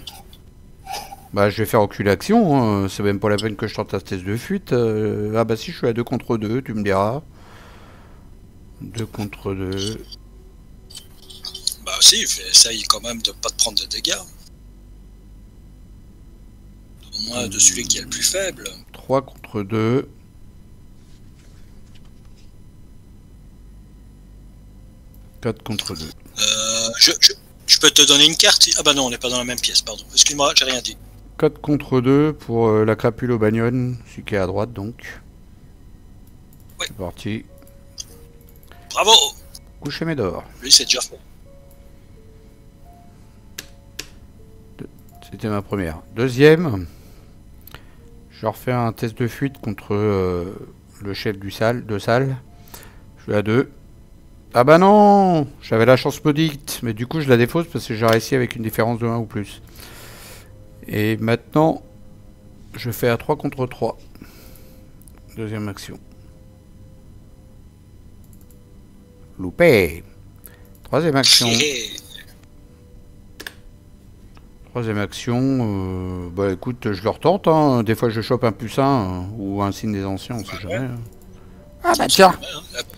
Bah, je vais faire aucune action. Hein. C'est même pas la peine que je tente la test de fuite. Ah, bah, si, je suis à 2 contre 2, tu me diras. 2 contre 2. Bah, si, essaye quand même de pas te prendre de dégâts. Au moins de celui qui est le plus faible. 3 contre 2. 4 contre 2. Je peux te donner une carte. Ah bah non, on n'est pas dans la même pièce, pardon. Excuse-moi, j'ai rien dit. 4 contre 2 pour la crapule au bagnon, celui qui est à droite donc. Ouais. C'est parti. Bravo! Coucher Médor. Lui, c'est déjà fait. C'était ma première. Deuxième. Je refais un test de fuite contre le chef de salle. Je suis à 2. Ah bah non! J'avais la chance maudite. Mais du coup, je la défausse parce que j'ai réussi avec une différence de 1 ou plus. Et maintenant, je fais à 3 contre 3. Deuxième action. Loupé. Troisième action. Troisième action. Bah écoute, je le retente. Hein. Des fois, je chope un +1 ou un signe des anciens, on sait jamais. Hein. Ah bah tiens.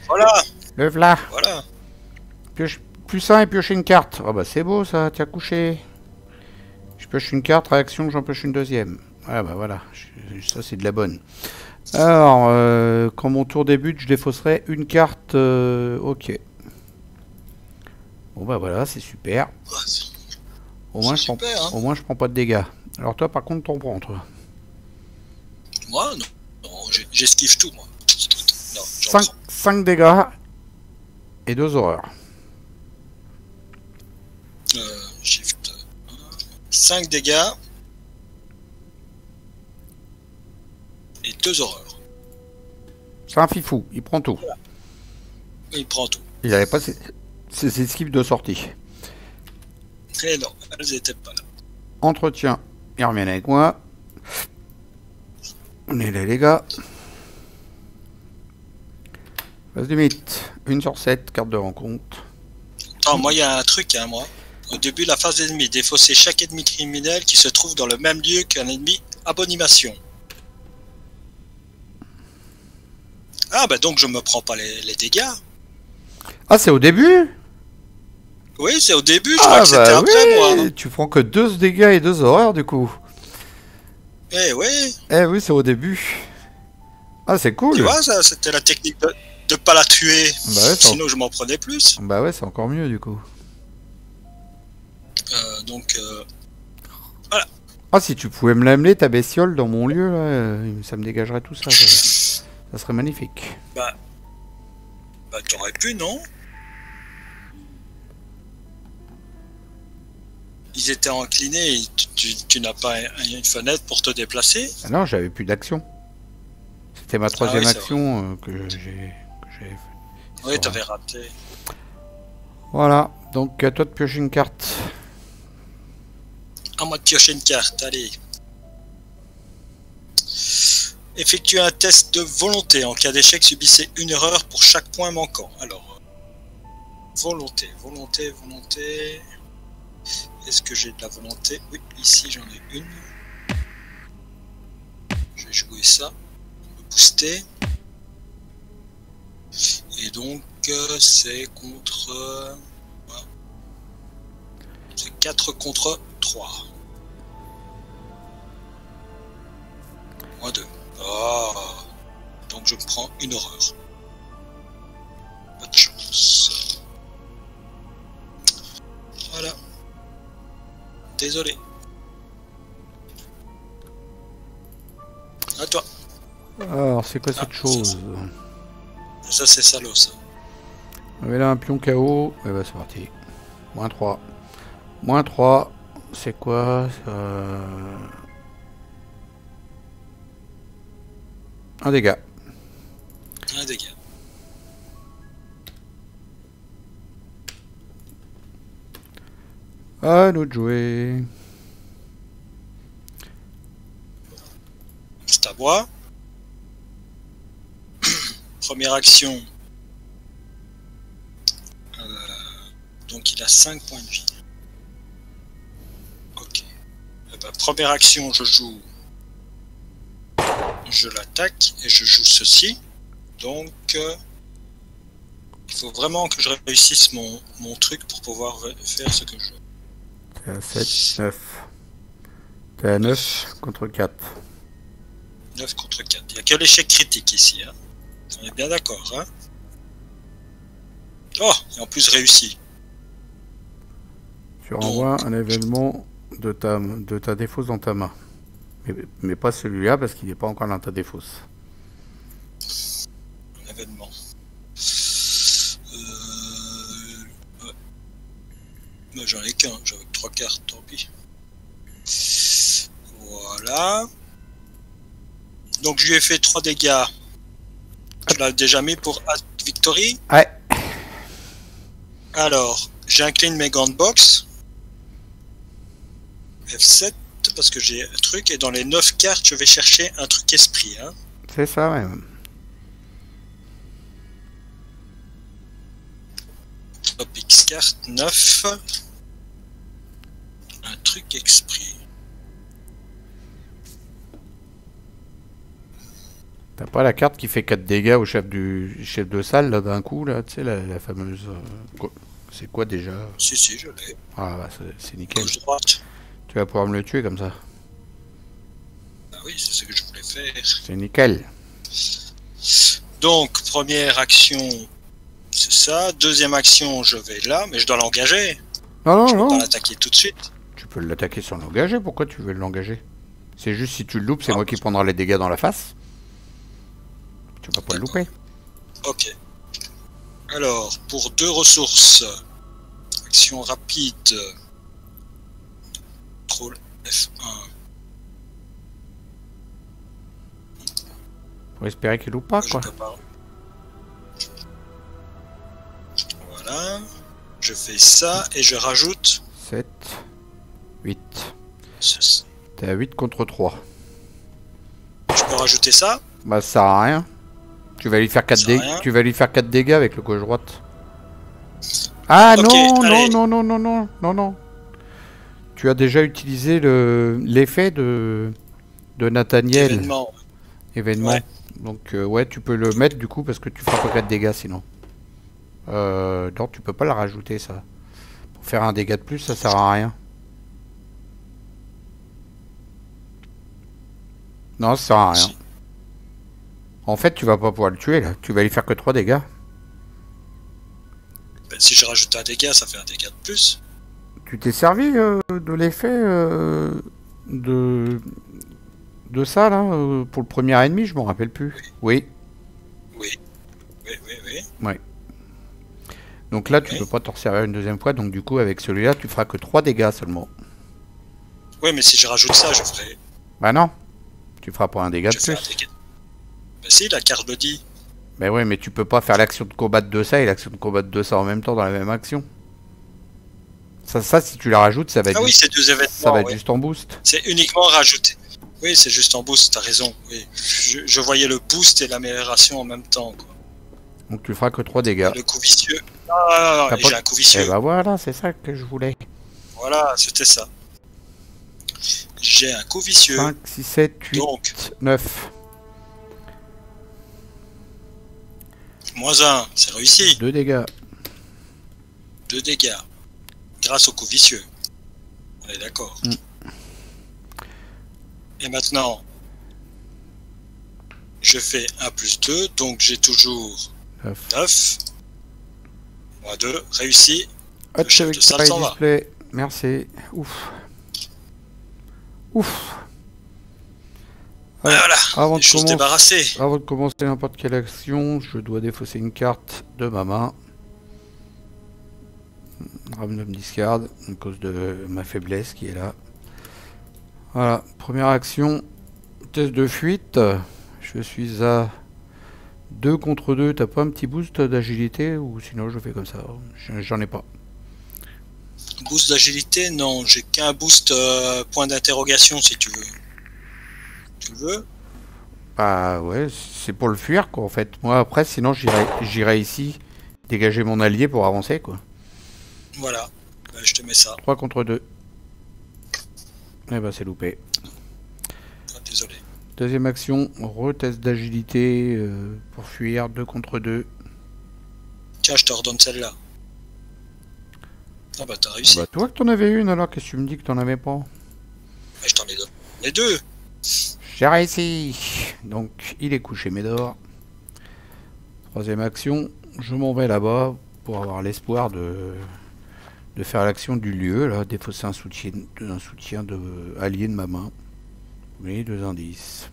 Voilà. Le v'là. Voilà. +1 et piocher une carte. Ah bah c'est beau ça, tiens couché. Je pioche une carte, réaction, j'en pioche une deuxième. Ah bah voilà, ça c'est de la bonne. Alors, quand mon tour débute, je défausserai une carte. Ok. Bon bah voilà, c'est super. Au moins, au moins je prends pas de dégâts. Alors toi par contre t'en prends toi. Moi non. Non, j'esquive tout moi. Non, 5 dégâts et 2 horreurs. Shift 5 dégâts et 2 horreurs. C'est un fifou, il prend tout. Voilà. Il prend tout. Il n'avait pas ses esquives de sortie. Et non, elles étaient pas là. Entretien, ils reviennent avec moi. On est là les gars. Phase limite, 1 sur 7, carte de rencontre. Attends, moi il y a un truc, hein, moi. Au début de la phase d'ennemi, défausser chaque ennemi criminel qui se trouve dans le même lieu qu'un ennemi abomination. Ah bah donc je me prends pas les dégâts. Ah c'est au début? Oui, c'est au début, je crois que c'était après moi. Hein. Tu prends que 2 dégâts et 2 horreurs du coup. Eh oui. Eh oui, c'est au début. Ah c'est cool. Tu vois, ça c'était la technique de pas la tuer. Bah ouais, sinon je m'en prenais plus. Bah ouais, c'est encore mieux du coup. Donc voilà. Ah si tu pouvais me l'amener ta bestiole dans mon lieu là, ça me dégagerait tout ça. Ça serait magnifique. Bah t'aurais pu, non? Ils étaient inclinés, tu n'as pas une fenêtre pour te déplacer? Ah non, j'avais plus d'action. C'était ma troisième action que j'ai fait. Oui, t'avais raté. Voilà, donc à toi de piocher une carte. À moi de piocher une carte, allez. Effectuez un test de volonté. En cas d'échec, subissez une erreur pour chaque point manquant. Alors, volonté. Est-ce que j'ai de la volonté? Oui, ici j'en ai une. Je vais jouer ça. Me booster. Et donc, c'est contre... c'est 4 contre 3. -2. Oh. Donc je me prends une horreur. Pas de chance. Voilà. Désolé. Alors, c'est quoi cette chose? Ça c'est salaud, ça. On avait là un pion KO. Et bah, c'est parti. Moins 3. Moins 3. C'est quoi un dégât. Un dégât. À nous de jouer. C'est à moi. Première action. Donc il a 5 points de vie. Ok. Eh ben, première action, je joue. Je l'attaque et je joue ceci. Donc il faut vraiment que je réussisse mon truc pour pouvoir faire ce que je veux. T'es à 7, 9. T'es à 9 contre 4. 9 contre 4. Il n'y a que l'échec critique ici. Hein. On est bien d'accord. Hein. Oh, et en plus réussi. Tu renvoies un événement de ta défausse dans ta main. Mais pas celui-là parce qu'il n'est pas encore dans ta défausse. Un événement. Ouais. Moi j'en ai qu'un, j'avais 3 cartes, tant pis. Voilà. Donc je lui ai fait 3 dégâts. Tu l'as déjà mis pour Victory. Ouais. Alors, j'incline mes gants de boxe. F7, parce que j'ai un truc, et dans les 9 cartes, je vais chercher un truc esprit. Hein. C'est ça, même. Top X carte 9. Un truc esprit. T'as pas la carte qui fait 4 dégâts au chef de salle, là, d'un coup, là, tu sais, la fameuse... c'est quoi, déjà? Si, je l'ai. Ah, bah, c'est nickel. Gauche droite. Tu vas pouvoir me le tuer, comme ça. Ah oui, c'est ce que je voulais faire. C'est nickel. Donc, première action, c'est ça. Deuxième action, je vais là, mais je dois l'engager. Non, Je peux non, pas non. l'attaquer tout de suite. Tu peux l'attaquer sans l'engager. Pourquoi tu veux l'engager? C'est juste si tu le loupes, c'est moi qui prendrai les dégâts dans la face. Tu vas pas le louper. Ok. Alors, pour 2 ressources, action rapide, contrôle F1. Pour espérer qu'il loupe pas, Je quoi. peux pas. Voilà. Je fais ça et je rajoute 7, 8. ceci. T'es à 8 contre 3. Je peux rajouter ça. Bah, ça sert à rien. Tu vas lui faire 4 Ça sert à dégâts. rien. Tu vas lui faire 4 dégâts avec le gauche-droite. Ah Ok, non, allez. non. Tu as déjà utilisé l'effet de Nathaniel. Événement. Ouais. Donc, ouais, tu peux le mettre du coup parce que tu feras pas 4 dégâts sinon. Non, tu peux pas la rajouter ça. Pour faire un dégât de plus, ça sert à rien. Non, ça sert à rien. En fait, tu vas pas pouvoir le tuer là. Tu vas lui faire que 3 dégâts. Ben, si je rajoute un dégât, ça fait un dégât de plus. Tu t'es servi de l'effet de ça là pour le premier ennemi, je m'en rappelle plus. Oui. Oui. Ouais. Donc là, tu peux pas t'en servir une deuxième fois. Donc du coup, avec celui-là, tu feras que 3 dégâts seulement. Oui, mais si je rajoute ça, je ferai. Bah non. Tu feras pas un dégât de Je fais un plus. dégât. Ben si, la carte le dit. Mais ouais, mais tu peux pas faire l'action de combattre de ça et l'action de combattre de ça en même temps dans la même action. Ça si tu la rajoutes, ça va être, Ah oui, c'est 2 événements. ça va être ouais. juste en boost. C'est uniquement rajouté. Oui, c'est juste en boost, t'as raison. Oui. Je voyais le boost et l'amélioration en même temps. Quoi. Donc tu feras que 3 dégâts. Le coup vicieux. Non, T'as j'ai pas- un coup vicieux. Eh bah voilà, c'est ça que je voulais. Voilà, c'était ça. J'ai un coup vicieux. 5, 6, 7, 8, Donc, 9. -1, c'est réussi. 2 dégâts. 2 dégâts. Grâce au coup vicieux. On est d'accord. Et maintenant, je fais 1 plus 2, donc j'ai toujours 9. Moins 2, réussi. Hop, Le chef avec de salle s'en va. display. Merci. Ouf. Alors, Voilà, avant des choses débarrassées. avant de commencer n'importe quelle action, je dois défausser une carte de ma main. Random discard, à cause de ma faiblesse qui est là. Voilà, première action, test de fuite. Je suis à 2 contre 2. T'as pas un petit boost d'agilité ou sinon je fais comme ça? J'en ai pas. Boost d'agilité, non, j'ai qu'un boost point d'interrogation si tu veux. Tu le veux? Bah ouais, c'est pour le fuir quoi en fait. Moi après, sinon j'irai ici dégager mon allié pour avancer quoi. Voilà, je te mets ça. 3 contre 2. Eh ben c'est loupé. Ah, désolé. Deuxième action, retest d'agilité pour fuir, 2 contre 2. Tiens, je te redonne celle-là. Ah bah t'as réussi. Bah toi que t'en avais une alors, qu'est-ce que tu me dis que t'en avais pas? Mais je t'en ai donné les deux. J'ai réussi. Donc il est couché Médor. Troisième action, je m'en vais là-bas pour avoir l'espoir de faire l'action du lieu, là, défausser un soutien allié de ma main. Oui, 2 indices.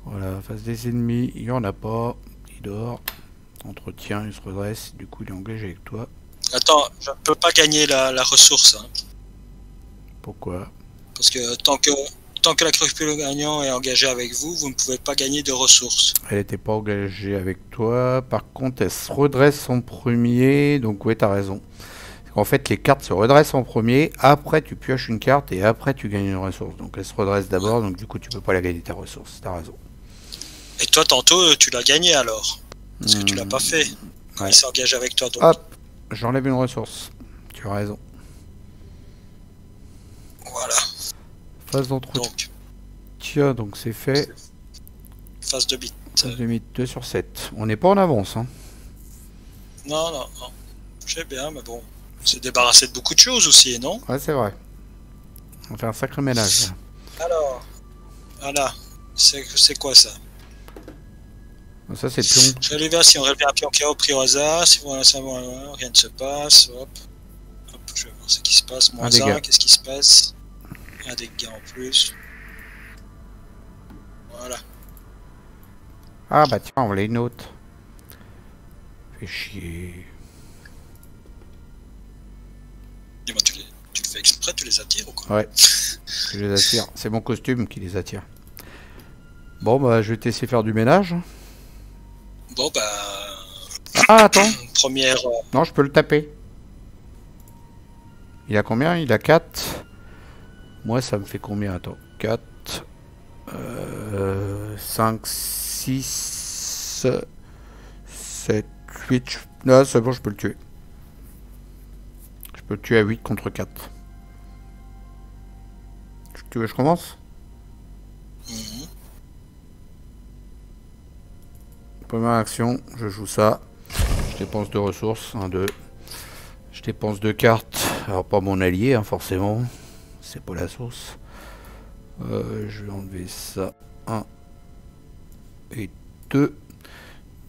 Voilà, face des ennemis, il n'y en a pas. Il dort. Entretien, il se redresse. Du coup, il est engagé avec toi. Attends, je ne peux pas gagner la ressource. Hein. Pourquoi? Parce que tant que la crépule gagnant est engagée avec vous, vous ne pouvez pas gagner de ressources. Elle n'était pas engagée avec toi. Par contre, elle se redresse en premier. Donc, ouais, t'as raison. En fait, les cartes se redressent en premier. Après, tu pioches une carte et après, tu gagnes une ressource. Donc, elle se redresse d'abord. Donc, du coup, tu peux pas la gagner ta ressource. T'as raison. Et toi, tantôt, tu l'as gagné alors. Parce que tu l'as pas fait. Ouais. Il s'est engagé avec toi. Donc. Hop, j'enlève une ressource. Tu as raison. Voilà. Phase d'entretien, donc c'est fait. Phase de bit. Phase de mythe, 2 sur 7. On n'est pas en avance. Hein. Non. Je sais bien, mais bon. C'est débarrassé de beaucoup de choses aussi, non? Ouais, c'est vrai. On fait un sacré ménage. Alors. Voilà. C'est quoi ça? Ça, c'est le pion. Je vais aller voir si on relève un pion KO pris au hasard. Si voilà, ça va, rien ne se passe. Hop, je vais voir ce qui se passe. Moins 1, qu'est-ce qui se passe? Un dégât en plus. Voilà. Ah bah tiens, on voulait une autre. Fais chier. Dis-moi, tu le fais exprès, tu les attires ou quoi? Ouais, je les attire. C'est mon costume qui les attire. Bon bah je vais te laisser faire du ménage. Bon bah... Ah attends. Première... Non, je peux le taper. Il a combien? Il a 4. Moi ça me fait combien? Attends. 4... 5, 6... 7, 8... Non, c'est bon, je peux le tuer. Je peux le tuer à 8 contre 4. Tu veux que je commence? Première action, je joue ça. Je dépense 2 ressources. 1, 2. Je dépense 2 cartes. Alors pas mon allié, hein, forcément. C'est pas la source. Je vais enlever ça. 1 et 2.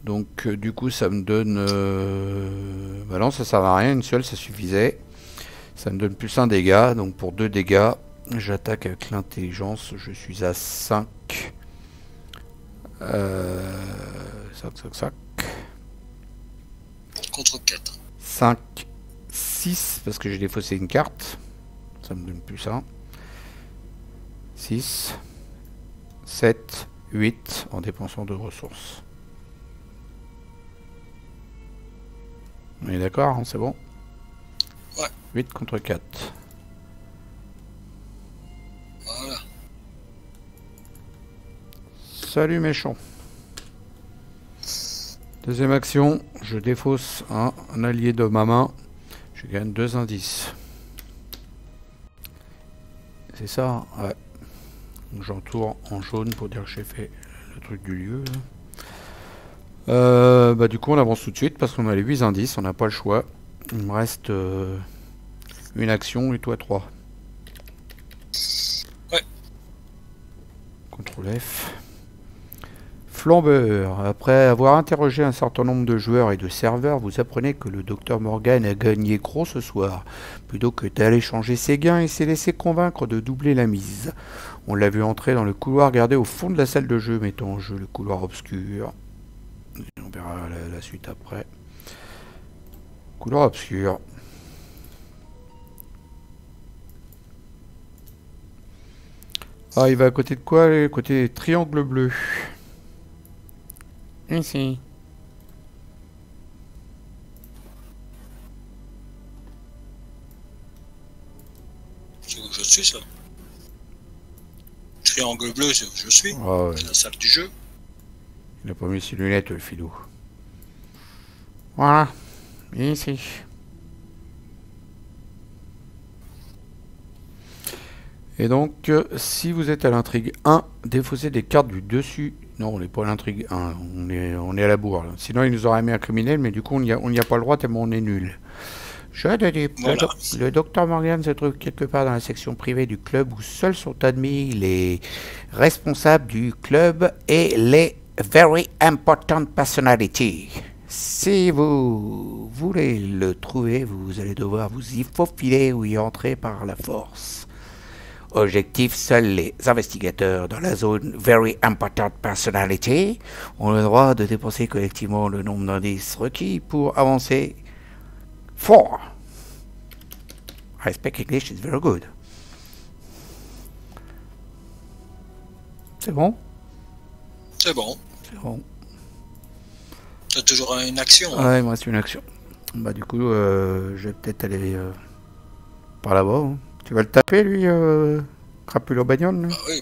Donc du coup ça me donne... Bah non, ça sert à rien. Une seule, ça suffisait. Ça me donne plus 1 dégât. Donc pour 2 dégâts, j'attaque avec l'intelligence. Je suis à 5. 5. Contre 4. 5, 6, parce que j'ai défaussé une carte. Ça me donne plus 1. 6, 7, 8, en dépensant 2 ressources. On est d'accord, hein, c'est bon? Ouais. 8 contre 4. Voilà. Salut méchant. Deuxième action, je défausse un allié de ma main. Je gagne 2 indices. C'est ça, hein? Ouais. J'entoure en jaune pour dire que j'ai fait le truc du lieu. Bah du coup on avance tout de suite parce qu'on a les 8 indices, on n'a pas le choix. Il me reste une action et toi 3. Ouais. CTRL F. Flambeur, après avoir interrogé un certain nombre de joueurs et de serveurs, vous apprenez que le docteur Morgan a gagné gros ce soir. Plutôt que d'aller changer ses gains, il s'est laissé convaincre de doubler la mise. On l'a vu entrer dans le couloir gardé au fond de la salle de jeu, mettant en jeu le couloir obscur. On verra la suite après. Couloir obscur. Ah, il va à côté de quoi? À côté des triangles bleus. Ici. C'est où je suis, ça? Triangle bleu, c'est où je suis. Ah ouais. C'est la salle du jeu. Il n'a pas mis ses lunettes, le filou. Voilà. Ici. Et donc, si vous êtes à l'intrigue 1, défaussez des cartes du dessus. Non, on n'est pas à l'intrigue 1, on est à la bourre. Là. Sinon, il nous aurait mis un criminel, mais du coup, on n'y a pas le droit tellement on est nul. Je te dis, Voilà. le docteur Morgan se trouve quelque part dans la section privée du club où seuls sont admis les responsables du club et les very important personalities. Si vous voulez le trouver, vous allez devoir vous y faufiler ou y entrer par la force. Objectif, seuls les investigateurs dans la zone Very Important Personality ont le droit de dépenser collectivement le nombre d'indices requis pour avancer. 4. I speak English, it's very good. C'est bon? C'est bon. C'est bon. T'as toujours une action. Ouais, il me reste une action. Bah du coup, je vais peut-être aller par là-bas. Hein. Tu vas le taper, lui, Crapulo Bagnole là? Ah oui,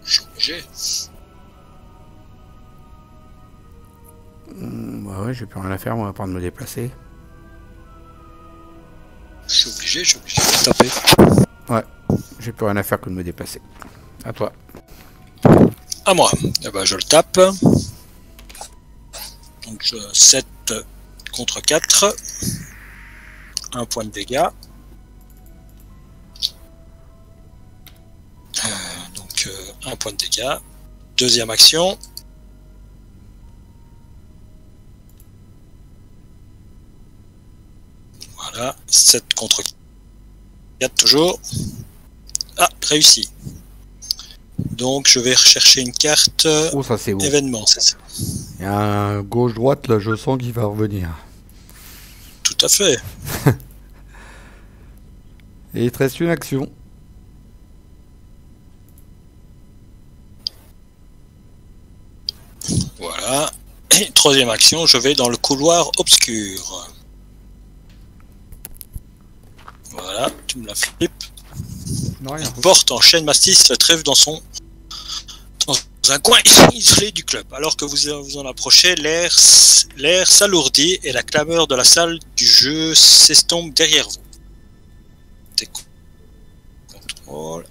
je suis obligé. Bah ouais, j'ai plus rien à faire, moi, à part de me déplacer. Je suis obligé de taper. Ouais, j'ai plus rien à faire que de me déplacer. À toi. À moi. Eh ben, je le tape. Donc, 7 contre 4. 1 point de dégâts. Donc, 1 point de dégâts. Deuxième action. Voilà. 7 contre 4 toujours. Ah, réussi. Donc, je vais rechercher une carte Oh, ça c'est bon. événement, c'est ça. Il y a un gauche-droite, là, je sens qu'il va revenir. Tout à fait. Et il te reste une action. Voilà. Et troisième action, je vais dans le couloir obscur. Voilà, tu me la flippes. Non, rien. Une porte en chêne mastic se trève dans un coin isolé du club. Alors que vous en approchez, l'air s'alourdit et la clameur de la salle du jeu s'estompe derrière vous. Contrôle.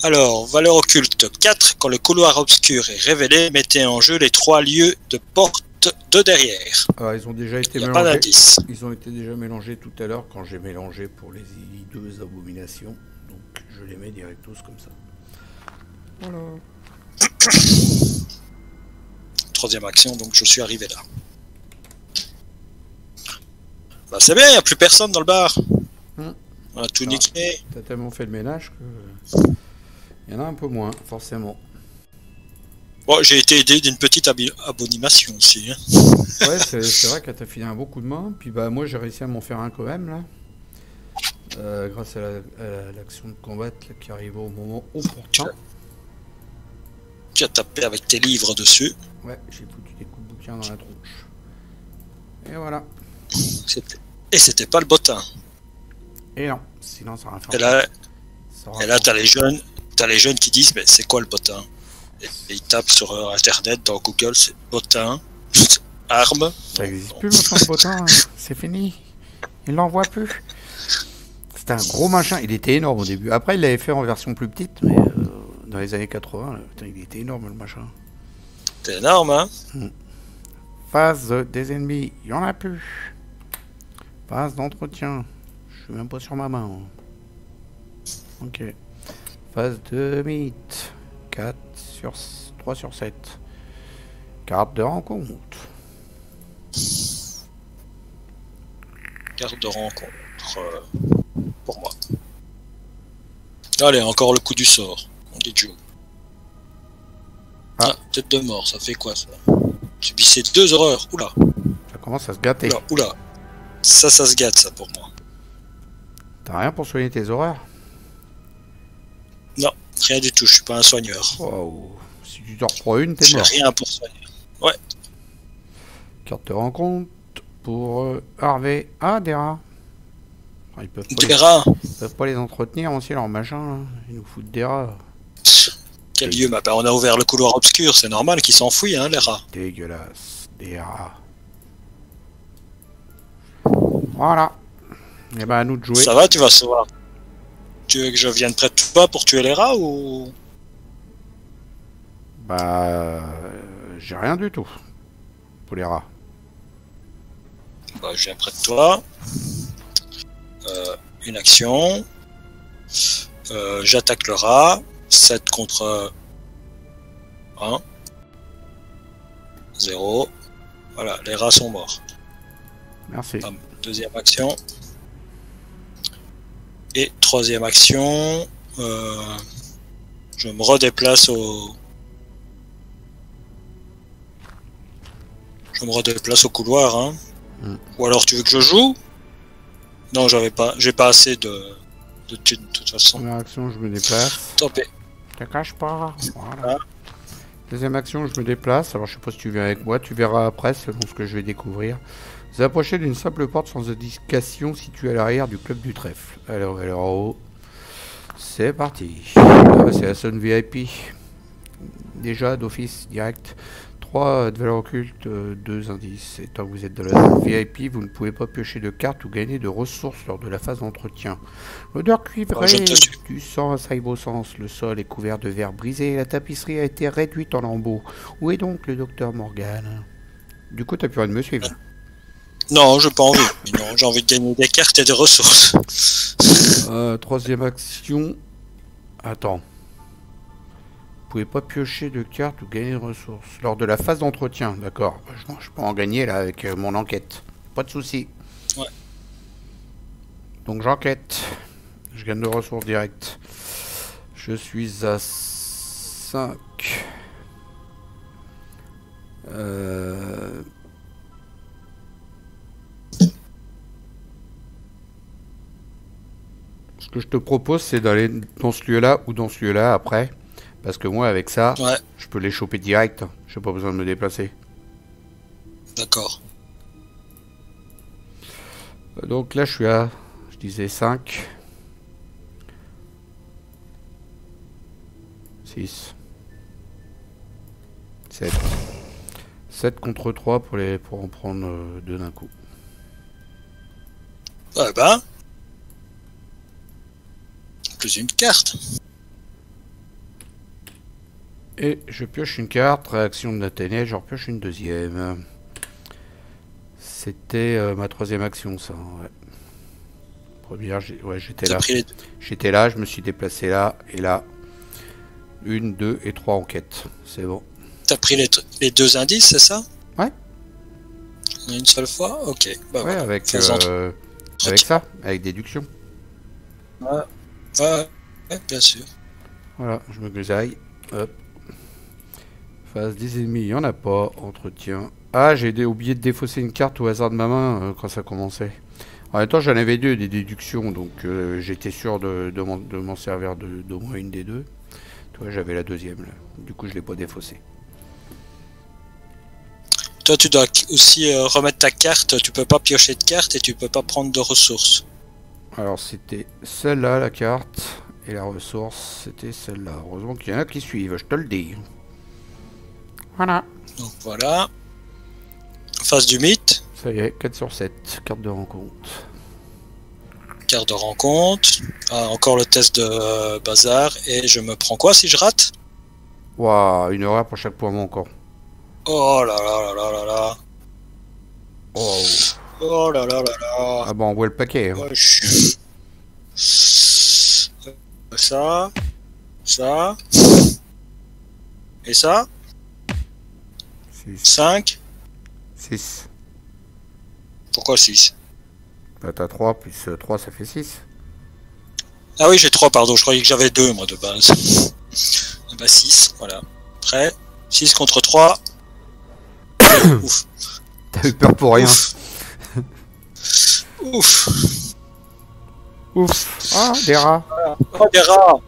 Alors, valeur occulte 4. Quand le couloir obscur est révélé, mettez en jeu les 3 lieux de porte de derrière. Alors, ils ont déjà été Il n'y a pas mélangés. d'indice. Ils ont été déjà mélangés tout à l'heure quand j'ai mélangé pour les deux abominations. Donc, je les mets directos comme ça. Voilà. Troisième action, donc je suis arrivé là. Bah c'est bien, il n'y a plus personne dans le bar. On a tout niqué. T'as tellement fait le ménage que... Il y en a un peu moins, forcément. Bon, j'ai été aidé d'une petite abomination aussi. Hein. Ouais, c'est vrai qu'elle t'a filé un bon coup de main. Puis bah moi j'ai réussi à m'en faire un quand même là. Grâce à l'action de combat là, qui arrive au moment opportun. Tu as tapé avec tes livres dessus. Ouais, j'ai foutu des coups de bouquin dans la tronche. Et voilà. Et c'était pas le bottin. Et non, sinon ça va faire. Et là t'as les jeunes qui disent mais c'est quoi le bottin? Et ils tapent sur internet, dans Google, c'est bottin, arme. Ça n'existe plus le machin de bottin, hein. C'est fini. Il l'en voit plus. C'était un gros machin, il était énorme au début. Après il l'avait fait en version plus petite, mais dans les années 80, là, putain, il était énorme le machin. C'est énorme, hein. Phase des ennemis, il n'y en a plus. Phase d'entretien, je suis même pas sur ma main. Ok. Phase de mythe, 3 sur 7. Carte de rencontre. Carte de rencontre. Pour moi. Allez, encore le coup du sort. On dit Joe. Ah. Tête de mort, ça fait quoi ça? Subissez 2 horreurs. Oula. Ça commence à se gâter. Oula. Ça se gâte ça pour moi. T'as rien pour soigner tes horreurs? Non, rien du tout, je suis pas un soigneur. Wow. Si tu t'en reprends une, t'es mort. J'ai rien pour soigner. Ouais. Carte de rencontre pour Harvey. Ah, des rats. Enfin, ils peuvent pas les entretenir aussi, leur machin. Là. Ils nous foutent des rats. Quel lieu, ma part. On a ouvert le couloir obscur, c'est normal qu'ils s'enfouillent, hein, les rats. Dégueulasse. Des rats. Voilà. Et ben à nous de jouer. Ça va, tu vas savoir. Tu veux que je vienne près de toi pour tuer les rats ou... Bah... j'ai rien du tout. Pour les rats. Bah, je viens près de toi. Une action. J'attaque le rat. 7 contre 1. 0. Voilà, les rats sont morts. Merci. Deuxième action. Et troisième action. Je me redéplace au... Je me redéplace au couloir, hein. Ou alors tu veux que je joue? Non, j'ai pas assez de thunes de toute façon. Première action, je me déplace. Tant pis. Te cache pas. Voilà. Deuxième action, je me déplace. Alors je sais pas si tu viens avec moi, tu verras après selon ce que je vais découvrir. Vous approchez d'une simple porte sans indication située à l'arrière du club du trèfle. Alors en haut. C'est parti. C'est la zone VIP. Déjà d'office direct. 3 de valeur occulte, 2 indices. Et tant que vous êtes dans la zone VIP, vous ne pouvez pas piocher de cartes ou gagner de ressources lors de la phase d'entretien. L'odeur cuivrée du sang assaille vos sens. Le sol est couvert de verre brisé et la tapisserie a été réduite en lambeaux. Où est donc le docteur Morgan? Du coup, t'as plus rien de me suivre? Non, j'ai pas envie. Non, j'ai envie de gagner des cartes et des ressources. Troisième action. Attends. Vous pouvez pas piocher de cartes ou gagner de ressources. Lors de la phase d'entretien, d'accord. Je peux en gagner là avec mon enquête. Pas de souci. Ouais. Donc j'enquête. Je gagne de ressources directes. Je suis à 5. Ce que je te propose, c'est d'aller dans ce lieu-là ou dans ce lieu-là après. Parce que moi, avec ça, je peux les choper direct. J'ai pas besoin de me déplacer. D'accord. Donc là, je suis à, je disais 5. 6. 7. 7 contre 3 pour en prendre 2 d'un coup. Ouais, ben. Plus une carte. Et je pioche une carte, réaction de l'Athénée, je repioche une deuxième. C'était ma troisième action, ça. Ouais. Première, j'étais là. J'étais là, je me suis déplacé là, et là. 1, 2 et 3 enquêtes. C'est bon. T'as pris les 2 indices, c'est ça? Ouais. Une seule fois? Ok. Bah ouais, voilà. avec ça, avec déduction. Ouais, bien sûr. Voilà, je me grisaille. Hop. Phase 10 ennemis, il n'y en a pas. Entretien. Ah, j'ai oublié de défausser une carte au hasard de ma main quand ça commençait. En même temps, j'en avais 2 des déductions, donc j'étais sûr de m'en servir d'au moins une des 2. Toi, j'avais la deuxième, là. Du coup, je l'ai pas défaussé. Toi, tu dois aussi remettre ta carte. Tu peux pas piocher de carte et tu peux pas prendre de ressources. Alors, c'était celle-là, la carte. Et la ressource, c'était celle-là. Heureusement qu'il y en a qui suivent, je te le dis. Voilà. Donc voilà. Phase du mythe. Ça y est, 4 sur 7. Carte de rencontre. Carte de rencontre. Ah, encore le test de bazar. Et je me prends quoi si je rate? Waouh, une horreur pour chaque point manquant. Oh là là là là là là. Oh. Oh là là là là. Ah bah on voit le paquet. Hein. Ouais, ça. Ça. Et ça. 5. 6. Pourquoi 6? Bah, t'as 3 plus 3, ça fait 6. Ah oui, j'ai 3, pardon. Je croyais que j'avais 2, moi, de base. Bah, 6, voilà. Prêt. 6 contre 3. Ouf. T'as eu peur pour rien. Ouf. Ouf. Ah, des rats. Oh, des rats.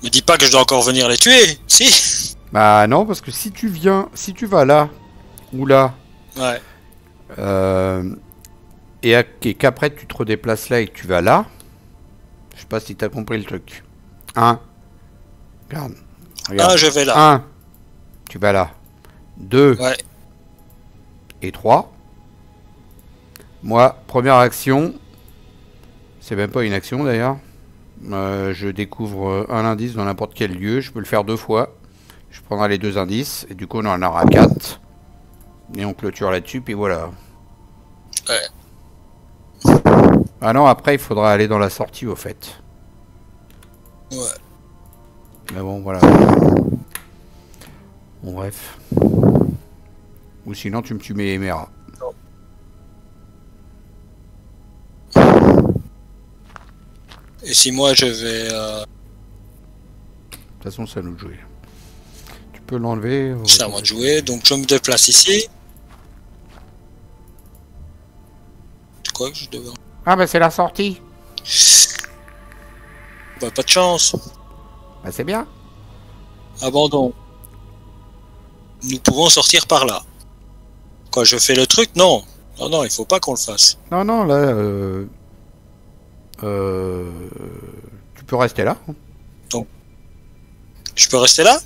Me dis pas que je dois encore venir les tuer, si? Bah non, parce que si tu vas là, ou là, Ouais. et qu'après tu te redéplaces là et que tu vas là, je sais pas si t'as compris le truc. 1. Regarde. Ah, je vais là. 1. Tu vas là. 2. Ouais. Et 3. Moi, première action, c'est même pas une action d'ailleurs. Je découvre un indice dans n'importe quel lieu, je peux le faire 2 fois. Je prendrai les 2 indices, et du coup on en aura 4. Et on clôture là-dessus, puis voilà. Ouais. Ah non, après il faudra aller dans la sortie au fait. Ouais. Mais bon, voilà. Bon, bref. Ou sinon tu me tues mes rats. Et si moi je vais... De toute façon, c'est à nous de jouer. Tu peux l'enlever. C'est à moi de jouer, donc je me déplace ici. C'est quoi que je devais... Ah bah c'est la sortie. Bah, pas de chance. Bah c'est bien. Abandon. Nous pouvons sortir par là. Quoi, je fais le truc? Non. Non, non, il faut pas qu'on le fasse. Non, non, là... tu peux rester là. Je peux rester là?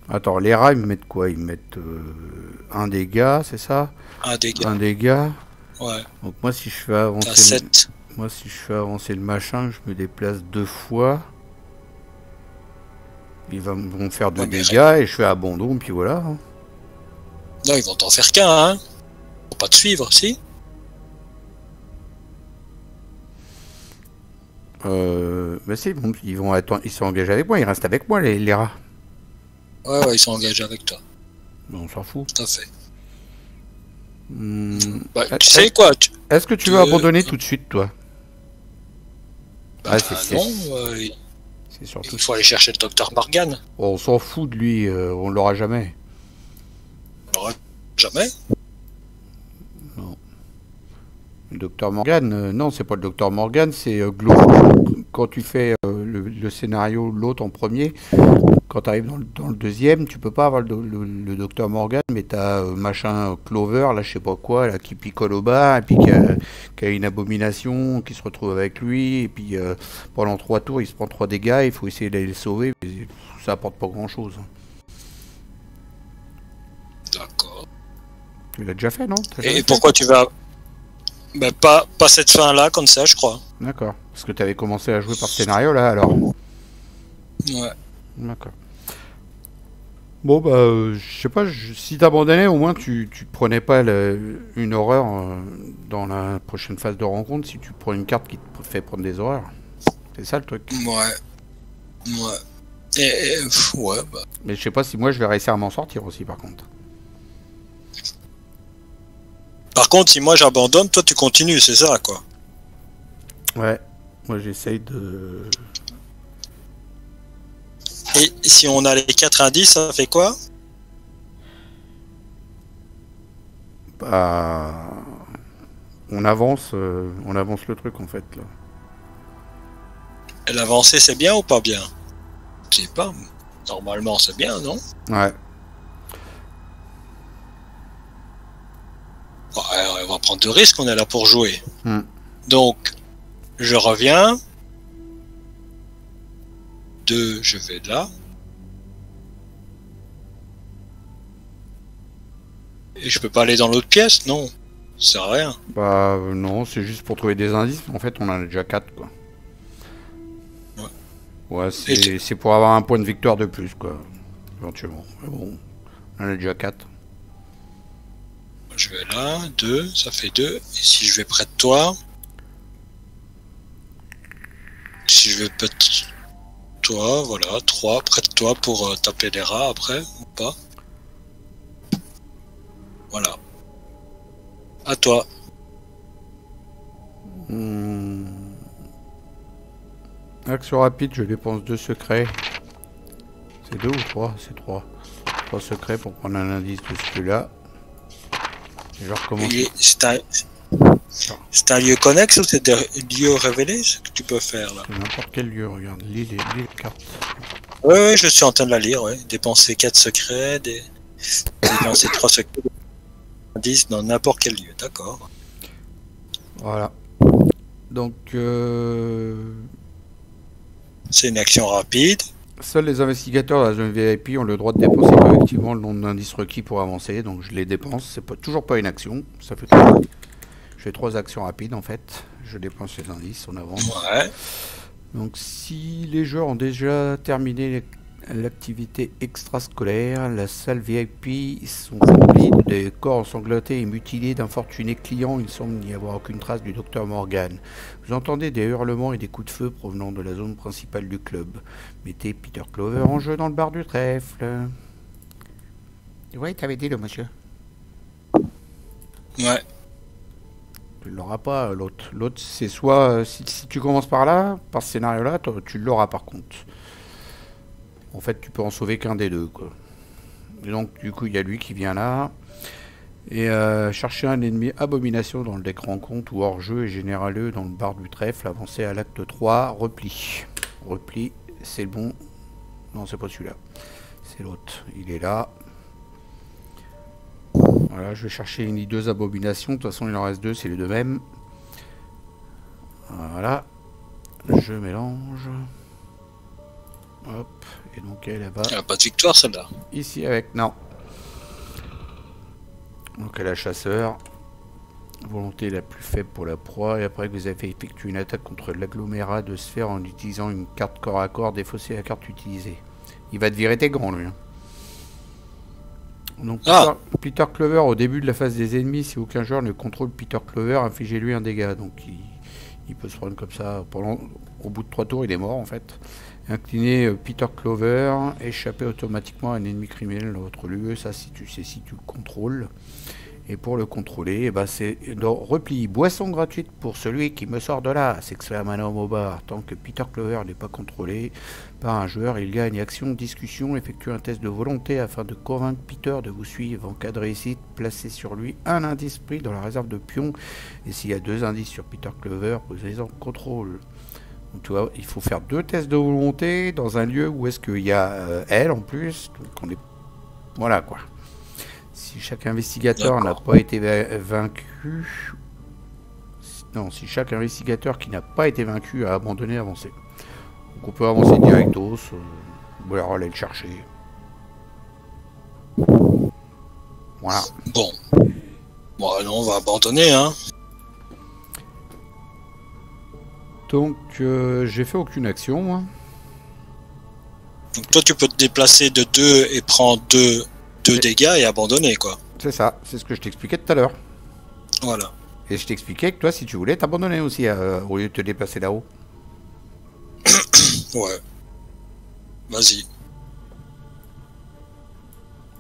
Attends, les rats, ils me mettent quoi? Ils me mettent un dégât, c'est ça? Un dégât. Un dégât. Ouais. Donc moi, si je fais avancer... T'as 7. Moi, si je fais avancer le machin, je me déplace 2 fois. Ils vont me faire 2 Ouais, mais dégâts et je fais abandon, puis voilà. Non, ils vont t'en faire qu'un, hein. Faut pas te suivre, si? Mais si, bon, ils vont attendre, ils sont engagés avec moi, ils restent avec moi, les rats. Ouais, ouais, ils sont engagés avec toi. On s'en fout. Tout à fait. Bah, tu sais quoi? Est-ce que tu veux abandonner tout de suite, toi? Bah, c'est non, surtout... il faut aller chercher le docteur Morgan. On s'en fout de lui, on l'aura jamais. On l'aura jamais. Non. Le docteur Morgan, non, c'est pas le docteur Morgan, c'est Glo. Quand tu fais le scénario, l'autre en premier, quand tu arrives dans le deuxième, tu peux pas avoir le docteur Morgan, mais t'as machin Clover, là je sais pas quoi, là qui picole au bas, et puis qui a une abomination, qui se retrouve avec lui, et puis pendant 3 tours il se prend 3 dégâts, il faut essayer d'aller le sauver, mais ça apporte pas grand chose. D'accord. Tu l'as déjà fait, non? Et pourquoi tu vas... Bah, pas cette fin-là, comme ça, je crois. D'accord. Parce que tu avais commencé à jouer par scénario, là, alors. Ouais. D'accord. Bon, bah, je sais pas, si t'abandonnais, au moins tu prenais pas une horreur dans la prochaine phase de rencontre, si tu prends une carte qui te fait prendre des horreurs. C'est ça le truc. Ouais. Ouais. Ouais, bah... Mais je sais pas si moi je vais réussir à m'en sortir aussi, par contre. Par contre, si moi j'abandonne, toi tu continues, c'est ça, quoi. Ouais. Moi j'essaye de... Et si on a les 4 indices, ça fait quoi? Bah... On avance le truc, en fait, là. Et l'avancée, c'est bien ou pas bien? Je sais pas. Normalement, c'est bien, non? Ouais. Ouais, on va prendre de risques, on est là pour jouer. Donc, je reviens. 2, je vais là. Et je peux pas aller dans l'autre pièce, non. Ça sert à rien. Bah non, c'est juste pour trouver des indices. En fait, on en a déjà 4, quoi. Ouais, c'est pour avoir un point de victoire de plus, quoi. Éventuellement. Mais bon, on en a déjà 4. Je vais là, 2, ça fait 2. Et si je vais près de toi... Si je vais peut-être... toi, voilà, 3 près de toi pour taper les rats après, ou pas. Voilà. À toi. Action rapide, je dépense 2 secrets. C'est 2 ou 3? C'est 3. 3 secrets pour prendre un indice de celui-là. Et je recommence. C'est un lieu connexe ou c'est des lieux révélés, ce que tu peux faire là? N'importe quel lieu, regarde, lis les cartes. Ouais, je suis en train de la lire, ouais. Dépenser 4 secrets, dépenser 3 secrets, 10 dans n'importe quel lieu, d'accord. Voilà. Donc, c'est une action rapide. Seuls les investigateurs de la zone VIP ont le droit de dépenser collectivement le nombre d'indices requis pour avancer, donc je les dépense. C'est toujours pas une action, ça fait 3. Je fais 3 actions rapides en fait. Je dépense les indices, on avance. Ouais. Donc si les joueurs ont déjà terminé l'activité extrascolaire, la salle VIP sont remplies de corps ensanglantés et mutilés d'infortunés clients. Il semble n'y avoir aucune trace du docteur Morgan. Vous entendez des hurlements et des coups de feu provenant de la zone principale du club. Mettez Peter Clover en jeu dans le bar du trèfle. Ouais, t'avais dit le monsieur. Ouais. Tu l'auras pas, l'autre. L'autre, c'est soit... si tu commences par là, par ce scénario-là, tu l'auras par contre. En fait, tu peux en sauver qu'un des deux, quoi. Et donc, du coup, il y a lui qui vient là. Et chercher un ennemi abomination dans le deck rencontre ou hors-jeu et généraleux dans le bar du trèfle. Avancer à l'acte 3, repli. Repli, c'est le bon. Non, c'est pas celui-là. C'est l'autre. Il est là. Voilà, je vais chercher une hideuse abomination. De toute façon, il en reste 2, c'est les deux mêmes. Voilà. Je mélange. Hop. Et donc elle va... Elle n'a pas de victoire celle-là. Ici avec... Non. Donc elle a chasseur. Volonté la plus faible pour la proie. Et après que vous avez effectué une attaque contre l'agglomérat de sphères en utilisant une carte corps à corps, défaussez la carte utilisée. Il va te virer tes grands lui. Hein. Donc Peter Clover au début de la phase des ennemis, si aucun joueur ne contrôle Peter Clover, infligez-lui un dégât. Donc il peut se prendre comme ça. Au bout de 3 tours, il est mort en fait. Incliner Peter Clover, échapper automatiquement à un ennemi criminel dans votre lieu, ça si tu le contrôles. Et pour le contrôler, eh ben, c'est dans repli, boisson gratuite pour celui qui me sort de là, s'exclame un homme au bar. Tant que Peter Clover n'est pas contrôlé par un joueur, il gagne action, discussion, effectue un test de volonté afin de convaincre Peter de vous suivre. En cas de réussite, placez sur lui un indice pris dans la réserve de pions. Et s'il y a 2 indices sur Peter Clover, posez-en contrôle. Donc, tu vois, il faut faire 2 tests de volonté dans un lieu où est-ce qu'il y a elle en plus. Donc on est... Voilà quoi. Si chaque investigateur n'a pas été vaincu... Non, si chaque investigateur qui n'a pas été vaincu a abandonné, avancé. Donc on peut avancer directos. Ou alors aller le chercher. Voilà. Bon. Bon, non, on va abandonner, hein. Donc, j'ai fait aucune action, moi. Donc toi, tu peux te déplacer de 2 et prendre 2 dégâts et abandonner, quoi. C'est ça, c'est ce que je t'expliquais tout à l'heure. Voilà. Et je t'expliquais que toi, si tu voulais, t'abandonner aussi, au lieu de te déplacer là-haut. Ouais. Vas-y.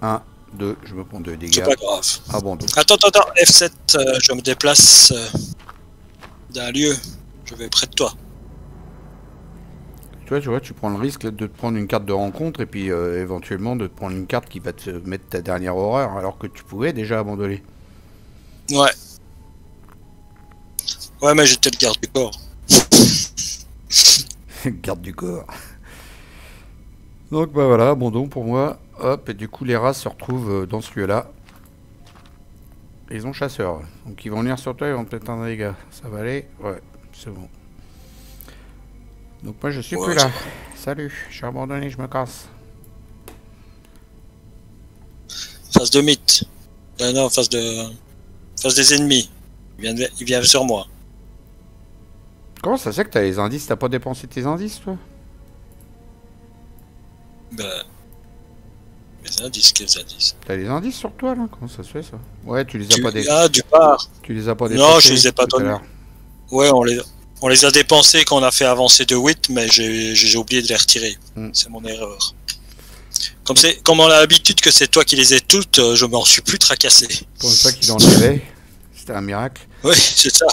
1, 2, je me prends 2 dégâts. C'est pas grave. Abandon. Attends, F7, je me déplace d'un lieu. Je vais près de toi. Tu vois, tu prends le risque de te prendre une carte de rencontre et puis éventuellement de te prendre une carte qui va te mettre ta dernière horreur alors que tu pouvais déjà abandonner. Ouais. Ouais, mais j'étais le garde du corps. Garde du corps. Donc bah voilà, abandon pour moi. Hop, et du coup les rats se retrouvent dans ce lieu-là. Ils ont chasseur. Donc ils vont venir sur toi, ils vont peut-être un dégât. Ça va aller? Ouais, c'est bon. Donc moi je suis plus là. Salut, je suis abandonné, je me casse. Face de mythe. Non, face des ennemis. Ils viennent sur moi. Comment ça se fait que t'as les indices? T'as pas dépensé tes indices toi? Ben... Les indices, quels indices? T'as les indices sur toi là? Comment ça se fait ça? Ouais, tu les as pas dépensés. Ah, du bar. Tu les as pas dépensés? Non, je les ai pas donnés. Ouais, On les a dépensés quand on a fait avancer de 8, mais j'ai oublié de les retirer. C'est mon erreur. Comme on a l'habitude que c'est toi qui les aies toutes, je m'en suis plus tracassé. Pour une fois qu'il en avait, c'était un miracle. Oui, c'est ça.